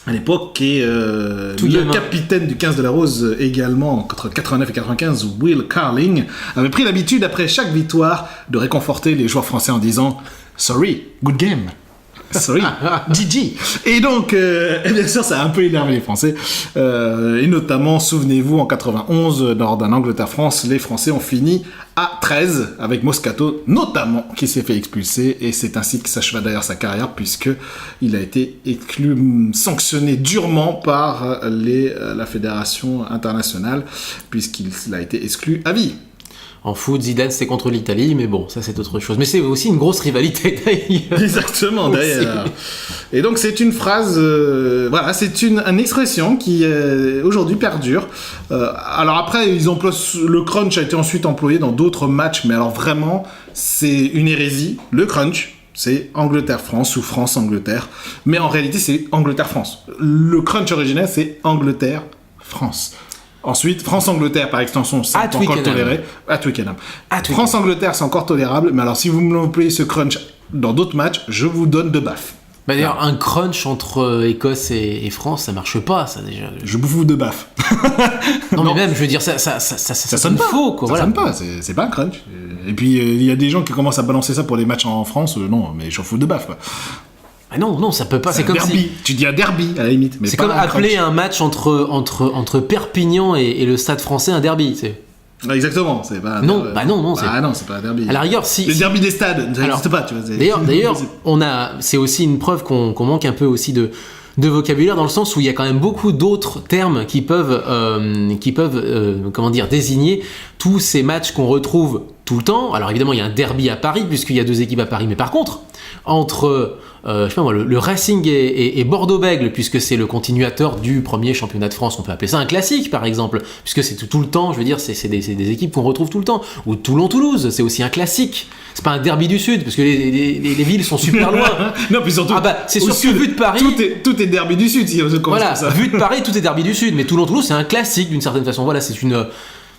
À l'époque, et le capitaine du 15 de la Rose également, entre 89 et 95, Will Carling, avait pris l'habitude, après chaque victoire, de réconforter les joueurs français en disant « Sorry, good game ». Sorry, GG. Et donc, bien sûr, ça a un peu énervé les Français. Et notamment, souvenez-vous, en 91, lors d'un Angleterre-France, les Français ont fini à 13, avec Moscato, notamment, qui s'est fait expulser. Et c'est ainsi que s'acheva d'ailleurs sa carrière, puisqu'il a été sanctionné durement par la Fédération internationale, puisqu'il a été exclu à vie. En foot, Zidane c'était contre l'Italie, mais bon, ça c'est autre chose. Mais c'est aussi une grosse rivalité d'ailleurs. Exactement, d'ailleurs. Et donc c'est une phrase, voilà, c'est une expression qui aujourd'hui perdure. Alors après, le crunch a été ensuite employé dans d'autres matchs, mais alors vraiment, c'est une hérésie. Le crunch, c'est Angleterre-France ou France-Angleterre. Mais en réalité, c'est Angleterre-France. Le crunch originel, c'est Angleterre-France. Ensuite, France-Angleterre, par extension, c'est encore toléré. À Twickenham. France-Angleterre, c'est encore tolérable. Mais alors, si vous me employez ce crunch dans d'autres matchs, je vous donne de baffes. Bah d'ailleurs, un crunch entre Écosse et France, ça marche pas, ça déjà. Je bouffe de baffes. Non, mais même, je veux dire, ça sonne faux, quoi. Ça sonne pas, c'est pas un crunch. Et puis, il y a des gens qui commencent à balancer ça pour les matchs en France. Non, mais j'en fous de baffes, quoi. Ah non, ça peut pas. C'est comme derby. si... Tu dis un derby à la limite. Mais c'est comme appeler un match entre Perpignan et le Stade Français un derby. C'est... Exactement. C'est pas. Non, non. C'est pas un derby. À la rigueur, si. Le derby des stades, ça n'existe pas. Tu vois. D'ailleurs, c'est aussi une preuve qu'on manque un peu aussi de vocabulaire, dans le sens où il y a quand même beaucoup d'autres termes qui peuvent désigner tous ces matchs qu'on retrouve tout le temps. Alors évidemment, il y a un derby à Paris puisqu'il y a 2 équipes à Paris, mais par contre, entre le Racing et Bordeaux-Bègles, puisque c'est le continuateur du premier championnat de France, on peut appeler ça un classique par exemple, puisque c'est tout le temps, je veux dire, c'est des équipes qu'on retrouve tout le temps. Ou Toulon-Toulouse, c'est aussi un classique. C'est pas un derby du Sud, parce que les villes sont super loin. Non, puis surtout, c'est sûr que vu de Paris, tout est derby du Sud. Si voilà, vu de Paris, tout est derby du Sud, mais Toulon-Toulouse, c'est un classique d'une certaine façon. Voilà, c'est une...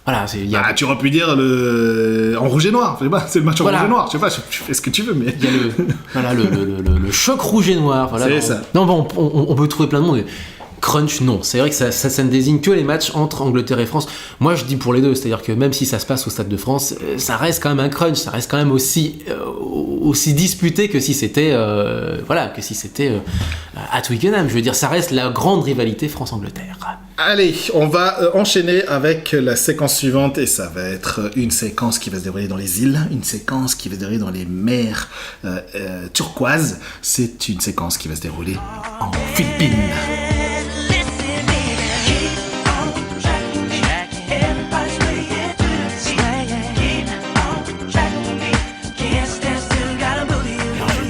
Voilà, tu aurais pu dire en rouge et noir, c'est le match en rouge et noir, je sais pas, tu fais ce que tu veux, mais... Il y a le choc rouge et noir, voilà. C'est ça. Non, bon, on peut trouver plein de monde. Crunch, non. C'est vrai que ça ne désigne que les matchs entre Angleterre et France. Moi, je dis pour les deux, c'est-à-dire que même si ça se passe au Stade de France, ça reste quand même un crunch, ça reste quand même aussi disputé que si c'était à Twickenham. Je veux dire, ça reste la grande rivalité France-Angleterre. Allez, on va enchaîner avec la séquence suivante, et ça va être une séquence qui va se dérouler dans les îles, une séquence qui va se dérouler dans les mers turquoises. C'est une séquence qui va se dérouler en Philippines.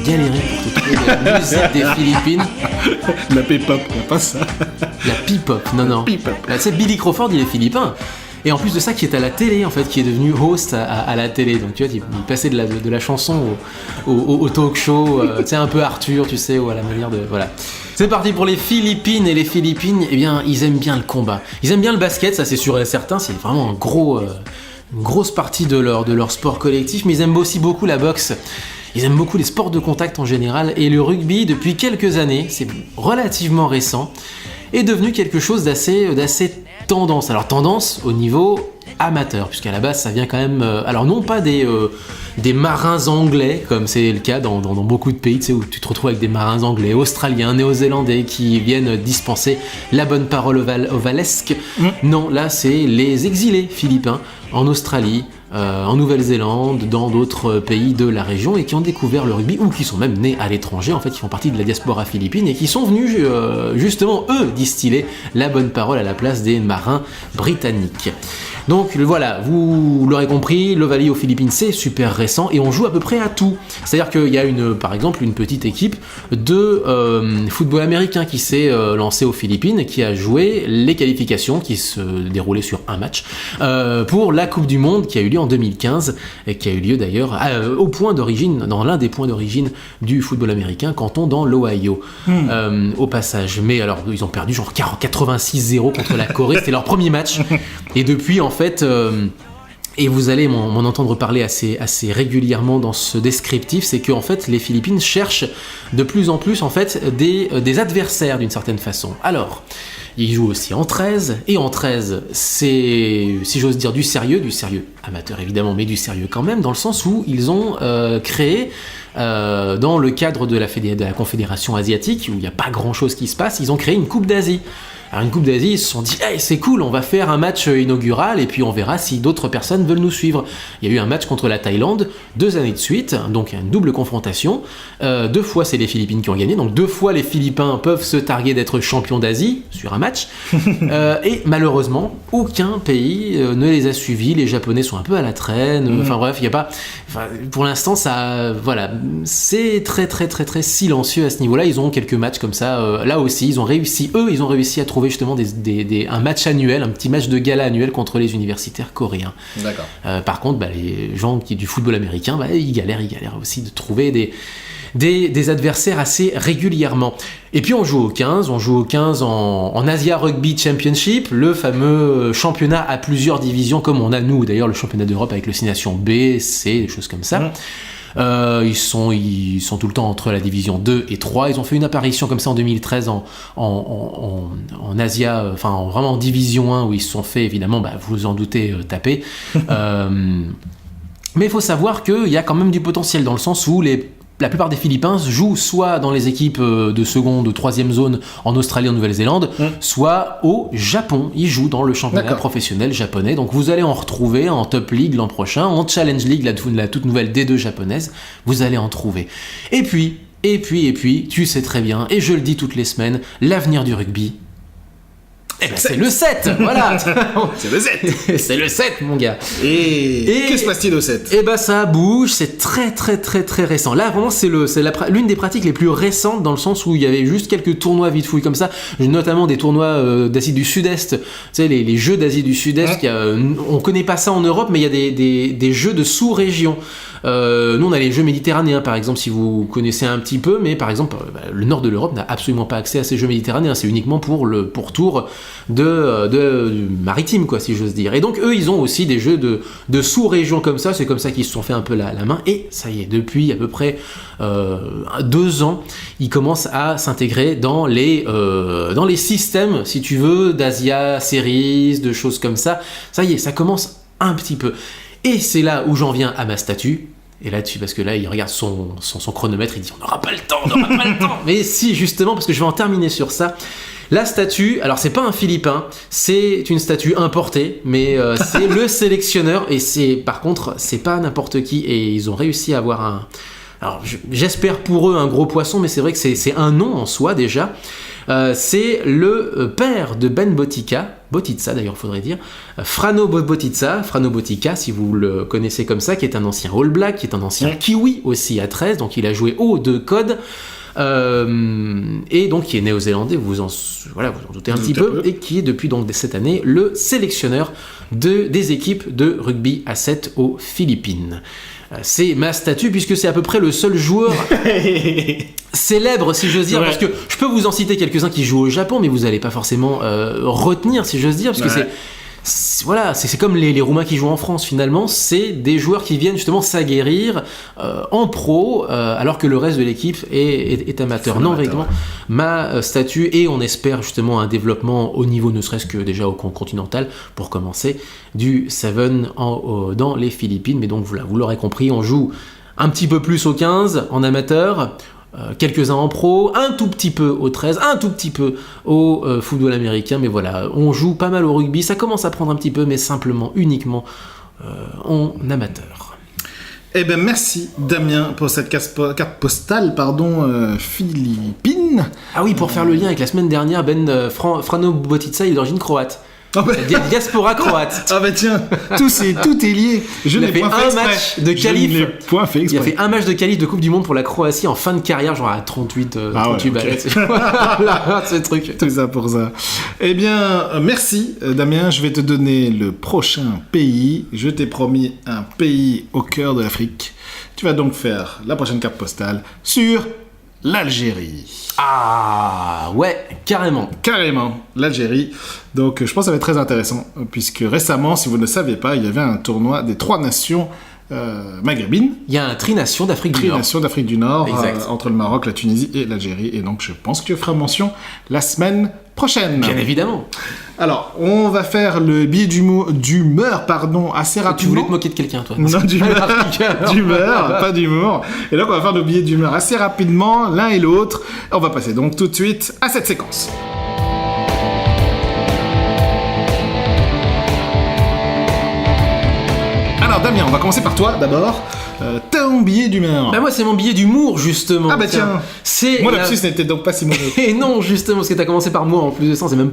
Galérer pour te trouver la musique des Philippines. La P-pop, il n'y a pas ça. La P-pop, non. P-pop. Là, tu sais, Billy Crawford, il est philippin. Et en plus de ça, qui est à la télé, en fait, qui est devenu host à la télé. Donc, tu vois, il passait de la chanson au talk show, tu sais, un peu Arthur, tu sais, ou à la manière de... Voilà. C'est parti pour les Philippines. Et les Philippines, eh bien, ils aiment bien le combat. Ils aiment bien le basket, ça c'est sûr et certain. C'est vraiment une grosse partie de leur sport collectif. Mais ils aiment aussi beaucoup la boxe. Ils aiment beaucoup les sports de contact en général, et le rugby, depuis quelques années, c'est relativement récent, est devenu quelque chose d'assez tendance. Alors tendance au niveau amateur, puisqu'à la base ça vient quand même, alors non pas des marins anglais, comme c'est le cas dans beaucoup de pays, tu sais, où tu te retrouves avec des marins anglais, australiens, néo-zélandais, qui viennent dispenser la bonne parole ovalesque. Non, là c'est les exilés philippins en Australie, en Nouvelle-Zélande, dans d'autres pays de la région, et qui ont découvert le rugby, ou qui sont même nés à l'étranger, en fait, qui font partie de la diaspora philippine, et qui sont venus justement, eux, distiller la bonne parole à la place des marins britanniques. Donc voilà, vous l'aurez compris, l'Ovalie aux Philippines c'est super récent, et on joue à peu près à tout. C'est-à-dire qu'il y a par exemple une petite équipe de football américain qui s'est lancée aux Philippines et qui a joué les qualifications qui se déroulaient sur un match pour la Coupe du Monde qui a eu lieu en 2015, et qui a eu lieu d'ailleurs dans l'un des points d'origine du football américain, canton dans l'Ohio, au passage. Mais alors ils ont perdu genre 86-0 contre la Corée, c'était leur premier match, et depuis en fait, et vous allez m'en entendre parler assez régulièrement dans ce descriptif, c'est que en fait les Philippines cherchent de plus en plus en fait des adversaires d'une certaine façon. Alors, ils jouent aussi en 13, et en 13, c'est, si j'ose dire, du sérieux amateur évidemment, mais du sérieux quand même, dans le sens où ils ont créé, dans le cadre de la Confédération asiatique, où il n'y a pas grand chose qui se passe, ils ont créé une Coupe d'Asie. Alors une Coupe d'Asie, ils se sont dit hey, c'est cool, on va faire un match inaugural et puis on verra si d'autres personnes veulent nous suivre. Il y a eu un match contre la Thaïlande 2 années de suite, donc une double confrontation. 2 fois c'est les Philippines qui ont gagné, donc 2 fois les Philippins peuvent se targuer d'être champions d'Asie sur un match. Et malheureusement, aucun pays ne les a suivis. Les Japonais sont un peu à la traîne. Enfin bref, il y a pas. Enfin, pour l'instant, ça, voilà, c'est très très très très silencieux à ce niveau-là. Ils ont quelques matchs comme ça. Là aussi, ils ont réussi à trouver justement un match annuel, un petit match de gala annuel contre les universitaires coréens. D'accord. Par contre, les gens du football américain, ils galèrent aussi de trouver des adversaires assez régulièrement. Et puis on joue au 15 en Asia Rugby Championship, le fameux championnat à plusieurs divisions, comme on a nous d'ailleurs le championnat d'Europe avec le 6 nations B, C, des choses comme ça. Ils sont tout le temps entre la division 2 et 3. Ils ont fait une apparition comme ça en 2013 en Asia, enfin vraiment en division 1 où ils se sont fait évidemment, vous vous en doutez, taper. Mais il faut savoir qu'il y a quand même du potentiel dans le sens où la plupart des Philippins jouent soit dans les équipes de seconde ou troisième zone en Australie, en Nouvelle-Zélande, soit au Japon. Ils jouent dans le championnat professionnel japonais. Donc vous allez en retrouver en Top League l'an prochain, en Challenge League, la toute nouvelle D2 japonaise. Vous allez en trouver. Et puis, tu sais très bien, et je le dis toutes les semaines, l'avenir du rugby, c'est le 7, voilà. C'est le 7. C'est le 7, mon gars. Et que se passe-t-il au 7 ? Ça bouge, c'est très très très très récent. Là, vraiment, c'est l'une des pratiques les plus récentes dans le sens où il y avait juste quelques tournois vite fouilles comme ça, notamment des tournois d'Asie du Sud-Est. Tu sais, les jeux d'Asie du Sud-Est, on connaît pas ça en Europe, mais il y a des jeux de sous-région. Nous, on a les jeux méditerranéens, par exemple, si vous connaissez un petit peu, mais par exemple, le nord de l'Europe n'a absolument pas accès à ces jeux méditerranéens. C'est uniquement pour le pourtour de maritime, quoi, si j'ose dire. Et donc, eux, ils ont aussi des jeux de sous-région comme ça. C'est comme ça qu'ils se sont fait un peu la main. Et ça y est, depuis à peu près 2 ans, ils commencent à s'intégrer dans les systèmes, si tu veux, d'Asia Series, de choses comme ça. Ça y est, ça commence un petit peu. Et c'est là où j'en viens à ma statue. Et là-dessus, parce que là, il regarde son chronomètre, il dit on n'aura pas le temps. Mais si, justement, parce que je vais en terminer sur ça. La statue, alors c'est pas un Philippin, c'est une statue importée, mais c'est le sélectionneur, et par contre, c'est pas n'importe qui, et ils ont réussi à avoir alors j'espère pour eux un gros poisson, mais c'est vrai que c'est un nom en soi déjà. C'est le père de Ben Botitsa d'ailleurs, faudrait dire, Frano Botitsa, si vous le connaissez comme ça, qui est un ancien All Black, qui est un ancien Kiwi aussi à 13, donc il a joué haut de code, et donc qui est néo-zélandais, vous en doutez un petit peu, et qui est depuis donc cette année le sélectionneur des équipes de rugby à 7 aux Philippines. C'est ma statue, puisque c'est à peu près le seul joueur célèbre, si j'ose dire, parce que je peux vous en citer quelques-uns qui jouent au Japon, mais vous n'allez pas forcément retenir, si j'ose dire, parce que c'est comme les Roumains qui jouent en France, finalement, c'est des joueurs qui viennent justement s'aguerrir en pro, alors que le reste de l'équipe est amateur. Non, vraiment, ma statue, et on espère justement un développement au niveau, ne serait-ce que déjà au continental, pour commencer, du 7 dans les Philippines. Mais donc, vous l'aurez compris, on joue un petit peu plus au 15 en amateur, quelques-uns en pro, un tout petit peu au 13, un tout petit peu au football américain, mais voilà, on joue pas mal au rugby, ça commence à prendre un petit peu, mais uniquement en amateur. Eh bien, merci Damien pour cette carte postale, Philippines. Ah oui, pour faire le lien avec la semaine dernière, Frano Botitsa est d'origine croate. Diaspora croate. Ah bah tiens, tout est lié. Il a fait un match de qualif. Il a fait un match de qualif de Coupe du Monde pour la Croatie en fin de carrière, genre à 38 balles. Voilà, ce truc. Tout ça pour ça. Eh bien, merci Damien. Je vais te donner le prochain pays. Je t'ai promis un pays au cœur de l'Afrique. Tu vas donc faire la prochaine carte postale sur l'Algérie. Ah ouais, carrément, l'Algérie. Donc je pense que ça va être très intéressant, puisque récemment, si vous ne le saviez pas, il y avait un tournoi des 3 nations maghrébines. Il y a un trination d'Afrique du Nord, entre le Maroc, la Tunisie et l'Algérie. Et donc je pense que tu feras mention la semaine prochaine. Bien évidemment. Alors, on va faire le billet d'humeur, assez rapidement. Tu voulais te moquer de quelqu'un, toi? Non, d'humeur, pas d'humour. Et donc, on va faire nos billets d'humeur assez rapidement, l'un et l'autre. On va passer donc tout de suite à cette séquence. Alors, Damien, on va commencer par toi, d'abord. Ton billet d'humeur. Bah moi c'est mon billet d'humour justement. Ah bah tiens. C'est Moi l'absus n'était donc pas si mauvais. Et non justement parce que t'as commencé par moi en plus de ça, on s'est même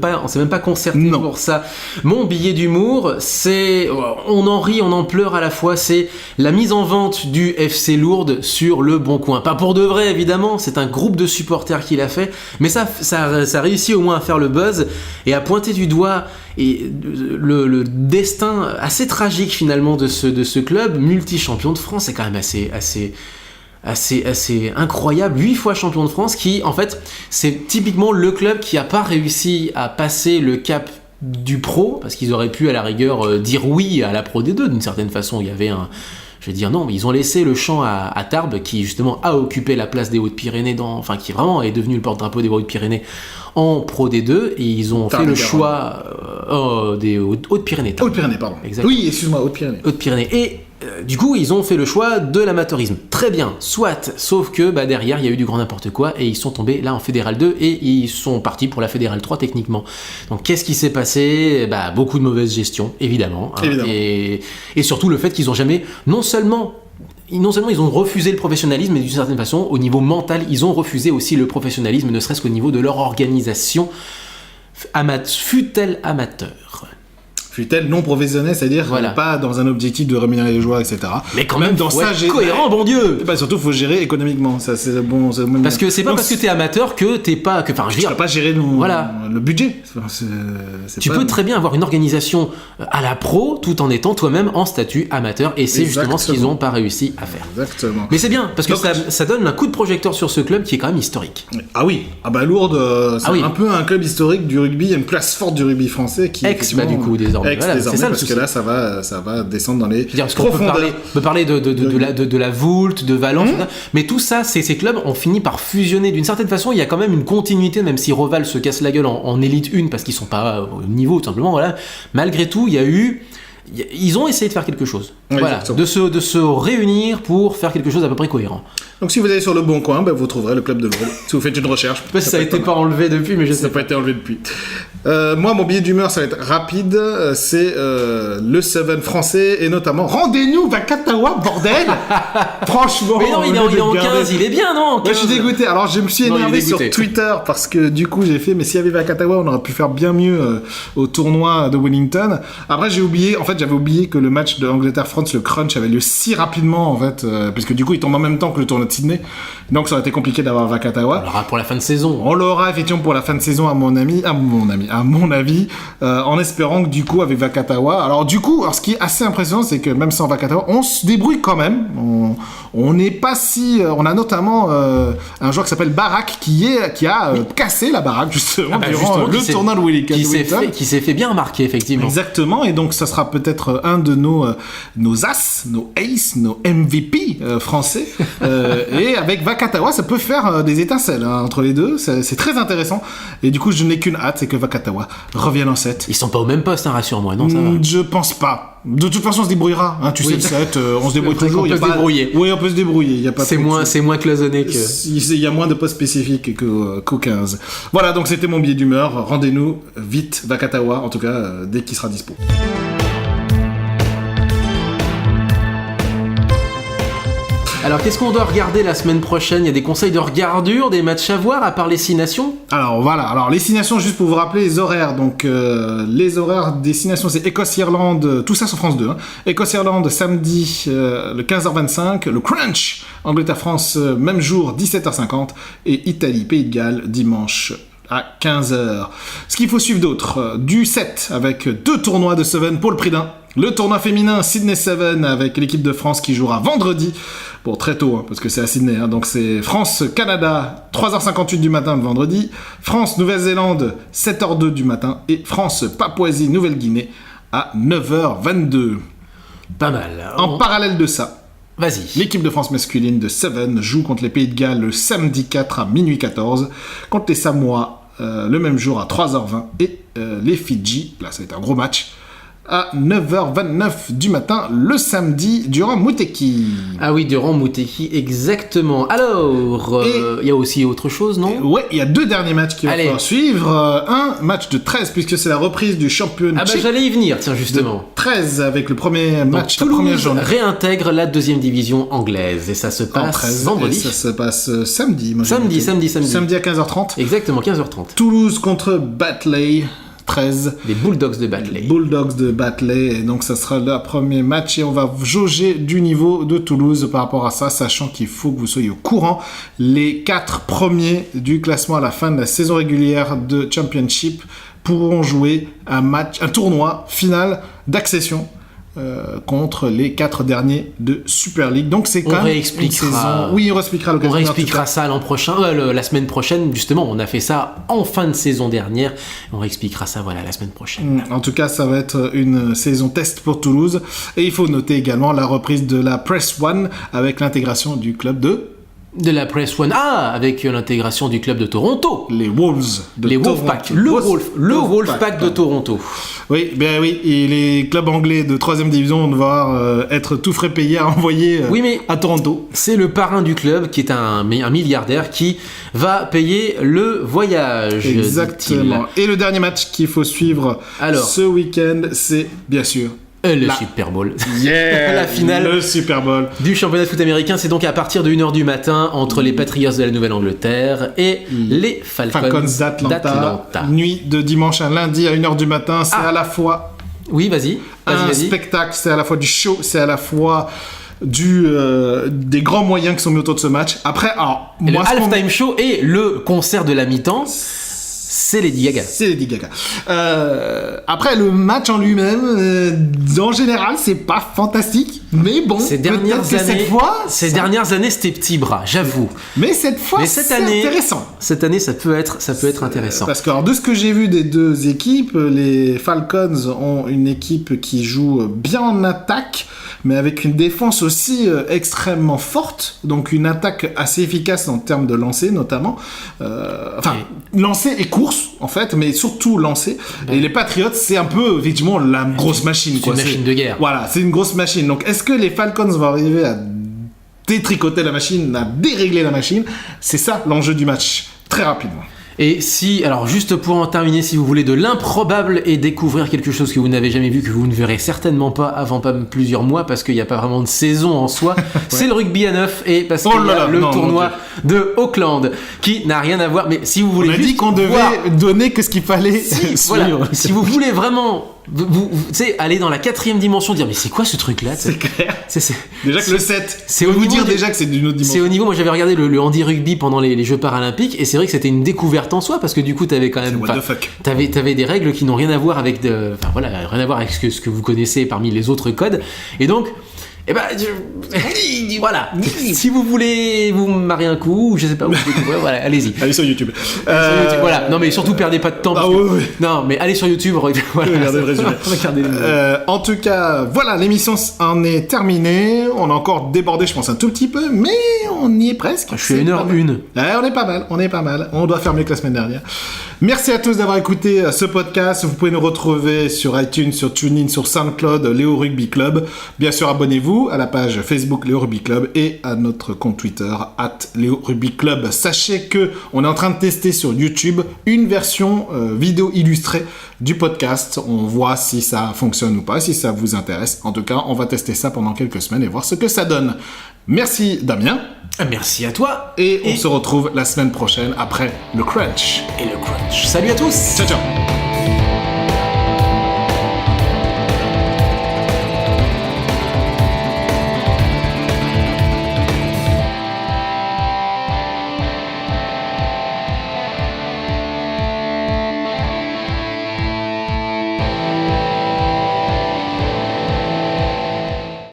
pas concerté Non. pour ça. Mon billet d'humour, c'est on en rit, on en pleure à la fois, c'est la mise en vente du FC Lourdes sur Le Bon Coin. Pas pour de vrai évidemment, c'est un groupe de supporters qui l'a fait, mais ça réussit au moins à faire le buzz et à pointer du doigt et le destin assez tragique finalement de ce club multi-champion de France. C'est quand même assez incroyable, 8 fois champion de France, qui en fait c'est typiquement le club qui a pas réussi à passer le cap du pro, parce qu'ils auraient pu à la rigueur dire oui à la Pro D2 d'une certaine façon. Il y avait je vais dire non, mais ils ont laissé le champ à Tarbes, qui justement a occupé la place des Hautes-Pyrénées, qui vraiment est devenu le porte-drapeau des Hautes-Pyrénées en Pro D2, et ils ont fait le choix des Hautes-Pyrénées. Hautes-Pyrénées, pardon. Exactement. Oui, excuse-moi, Hautes-Pyrénées. Hautes-Pyrénées. Et du coup, ils ont fait le choix de l'amateurisme. Très bien, soit, sauf que derrière, il y a eu du grand n'importe quoi, et ils sont tombés là en Fédéral 2, et ils sont partis pour la Fédéral 3 techniquement. Donc qu'est-ce qui s'est passé ? Beaucoup de mauvaise gestion, évidemment. Et surtout le fait qu'ils ont jamais, non seulement ils ont refusé le professionnalisme, mais d'une certaine façon, au niveau mental, ils ont refusé aussi le professionnalisme, ne serait-ce qu'au niveau de leur organisation, fut-elle amateur. Fut-elle non professionnelle, c'est-à-dire pas dans un objectif de rémunérer les joueurs, etc. Mais quand même dans ça, cohérent, bon Dieu. Surtout, faut gérer économiquement. Ça, c'est bon. Parce que c'est pas parce que t'es amateur que t'es pas. Je veux dire, tu vas pas gérer le budget. Tu peux très bien avoir une organisation à la pro, tout en étant toi-même en statut amateur, et c'est justement ce qu'ils n'ont pas réussi à faire. Exactement. Mais c'est bien parce que ça donne un coup de projecteur sur ce club qui est quand même historique. Ah oui. Lourdes, c'est un peu un club historique du rugby. Il y a une place forte du rugby français qui. Du coup désormais. Désormais, c'est ça, parce que là ça va descendre dans les profondeurs. On peut parler de la Voulte, de Valence, mais tout ça, ces clubs ont fini par fusionner. D'une certaine façon, il y a quand même une continuité, même si Reval se casse la gueule en élite 1 parce qu'ils sont pas au niveau, tout simplement. Voilà. Malgré tout, ils ont essayé de faire quelque chose. De se réunir pour faire quelque chose à peu près cohérent. Donc si vous allez sur Le Bon Coin, vous trouverez le club de Lourdes. Si vous faites une recherche. Je sais pas si ça a été pas enlevé depuis, mais ça n'a pas été enlevé depuis. Moi, mon billet d'humeur, ça va être rapide. C'est le Seven français, et notamment rendez-nous Vakatawa, bordel. Franchement. Mais non, il est en 15, il est bien, non? Je suis dégoûté. Alors je me suis énervé sur Twitter parce que du coup j'ai fait, mais s'il y avait Vakatawa, on aurait pu faire bien mieux au tournoi de Wellington. Après j'avais oublié que le match de Angleterre-France, le crunch, avait lieu si rapidement en fait, parce que du coup il tombe en même temps que le tournoi de Sydney, donc ça aurait été compliqué d'avoir Vakatawa. On l'aura pour la fin de saison. On l'aura effectivement pour la fin de saison à mon avis, en espérant que du coup avec Vakatawa, alors ce qui est assez impressionnant, c'est que même sans Vakatawa, on se débrouille quand même. On n'est pas si, on a notamment un joueur qui s'appelle Barak qui a cassé la baraque justement durant le tournoi de Wellington, qui s'est fait bien remarquer effectivement. Exactement, et donc ça sera peut-être un de nos as, nos aces, nos MVP français. Et avec Vakatawa, ça peut faire des étincelles entre les deux. C'est très intéressant. Et du coup, je n'ai qu'une hâte, c'est que Vakatawa revienne en 7. Ils sont pas au même poste, rassure-moi, non, ça va. Je pense pas. De toute façon, on se débrouillera. Tu sais, le 7, on se débrouille toujours. On peut se débrouiller. Oui, on peut se débrouiller. C'est moins cloisonné que... Il y a moins de postes spécifiques qu'au 15. Voilà, donc c'était mon billet d'humeur. Rendez-nous vite, Vakatawa, en tout cas, dès qu'il sera dispo. Alors, qu'est-ce qu'on doit regarder la semaine prochaine ? Il y a des conseils de regardure, des matchs à voir, à part les 6 nations ? Alors, voilà. Alors, les 6 nations, juste pour vous rappeler les horaires. Donc, les horaires des 6 nations, c'est Écosse-Irlande, tout ça sur France 2. Écosse-Irlande, samedi, le 15h25. Le Crunch, Angleterre-France, même jour, 17h50. Et Italie-Pays de Galles, dimanche à 15h. Ce qu'il faut suivre d'autre, du 7 avec 2 tournois de Seven pour le prix d'un. Le tournoi féminin Sydney Seven avec l'équipe de France qui jouera vendredi. Bon, très tôt, parce que c'est à Sydney. Donc c'est France-Canada, 3h58 du matin le vendredi. France-Nouvelle-Zélande, 7h02 du matin. Et France-Papouasie-Nouvelle-Guinée à 9h22. Pas mal. En parallèle de ça, vas-y. L'équipe de France masculine de Seven joue contre les Pays de Galles le samedi 4 à minuit 14. Contre les Samoa, le même jour à 3h20. Et les Fidji, là ça va être un gros match, à 9h29 du matin le samedi durant Mouteki. Ah oui, durant Mouteki, exactement. Alors, il y a aussi autre chose, non? Ouais, il y a 2 derniers matchs qui vont falloir suivre. Un match de 13, puisque c'est la reprise du Championship. Ah bah j'allais y venir, tiens, justement. 13 avec le premier match, Toulouse la première journée. Réintègre la 2e division anglaise, et ça se passe vendredi. Et ça se passe samedi. Samedi à 15h30. Exactement, 15h30. Toulouse contre Batley. 13. Les Bulldogs de Batley. Bulldogs de Batley. Et donc, ça sera le premier match. Et on va jauger du niveau de Toulouse par rapport à ça, sachant qu'il faut que vous soyez au courant. Les 4 premiers du classement à la fin de la saison régulière de Championship pourront jouer un tournoi final d'accession contre les 4 derniers de Super League. Donc c'est quand même une saison... Oui, on réexpliquera ça l'an prochain, la semaine prochaine. Justement, on a fait ça en fin de saison dernière. On réexpliquera ça la semaine prochaine. En tout cas, ça va être une saison test pour Toulouse. Et il faut noter également la reprise de la Press One avec l'intégration du club de la Press One, avec l'intégration du club de Toronto. Les Wolves de Wolfpack. Le Wolfpack de Toronto. Oui, et les clubs anglais de 3e division vont devoir être tout frais payés à envoyer à Toronto. C'est le parrain du club qui est un milliardaire qui va payer le voyage. Exactement. Et le dernier match qu'il faut suivre ce week-end, c'est bien sûr Super Bowl. La finale. Le Super Bowl. Du championnat de foot américain, c'est donc à partir de 1h du matin entre les Patriots de la Nouvelle-Angleterre et les Falcons d'Atlanta. Nuit de dimanche à lundi à 1h du matin, c'est à la fois... Oui, vas-y. Spectacle, c'est à la fois du show, c'est à la fois... des grands moyens qui sont mis autour de ce match. Après, le halftime show et le concert de la mi-temps, c'est Lady Gaga. Après, le match en lui-même, en général, c'est pas fantastique. Mais bon, ces dernières années, c'était petit bras, j'avoue. Mais cette fois, c'est intéressant. Cette année, ça peut être intéressant. Parce que, de ce que j'ai vu des 2 équipes, les Falcons ont une équipe qui joue bien en attaque, mais avec une défense aussi extrêmement forte. Donc, une attaque assez efficace en termes de lancer, notamment. Lancer et course, en fait, mais surtout lancer. Et les Patriots, c'est un peu, effectivement, la grosse machine. C'est une machine de guerre. Voilà, c'est une grosse machine. Donc, est-ce que les Falcons vont arriver à détricoter la machine, à dérégler la machine? C'est ça l'enjeu du match, très rapidement. Et alors juste pour en terminer, si vous voulez de l'improbable et découvrir quelque chose que vous n'avez jamais vu, que vous ne verrez certainement pas avant plusieurs mois, parce qu'il n'y a pas vraiment de saison en soi, c'est le rugby à 9, et parce qu'il y a le tournoi de Auckland, qui n'a rien à voir, mais si vous voulez... On a dit qu'on devait donner que ce qu'il fallait suivre. Si vous voulez vraiment... Vous aller dans la 4e dimension, dire mais c'est quoi ce truc là? C'est clair. Déjà que le 7, c'est au niveau déjà que c'est d'une autre dimension. C'est au niveau, moi j'avais regardé le handi rugby pendant les Jeux paralympiques, et c'est vrai que c'était une découverte en soi, parce que du coup t'avais quand même t'avais des règles qui n'ont rien à voir avec rien à voir avec ce que vous connaissez parmi les autres codes, et donc voilà. Si vous voulez vous marrer un coup, je sais pas où vous découvrir, allez-y. Allez sur YouTube. Voilà. Non, mais surtout perdez pas de temps. Non, mais allez sur YouTube. Regardez le résumé. En tout cas, voilà, l'émission en est terminée. On a encore débordé, je pense, un tout petit peu, mais on y est presque. Je suis à 1h01. On est pas mal. On doit faire mieux que la semaine dernière. Merci à tous d'avoir écouté ce podcast. Vous pouvez nous retrouver sur iTunes, sur TuneIn, sur SoundCloud, Léo Rugby Club. Bien sûr, abonnez-vous à la page Facebook Léo Rugby Club et à notre compte Twitter @Léo Rugby Club. Sachez que on est en train de tester sur YouTube une version vidéo illustrée du podcast. On voit si ça fonctionne ou pas, si ça vous intéresse. En tout cas, on va tester ça pendant quelques semaines et voir ce que ça donne. Merci Damien. Merci à toi. Et on se retrouve la semaine prochaine après le Crunch. Salut à tous. Ciao.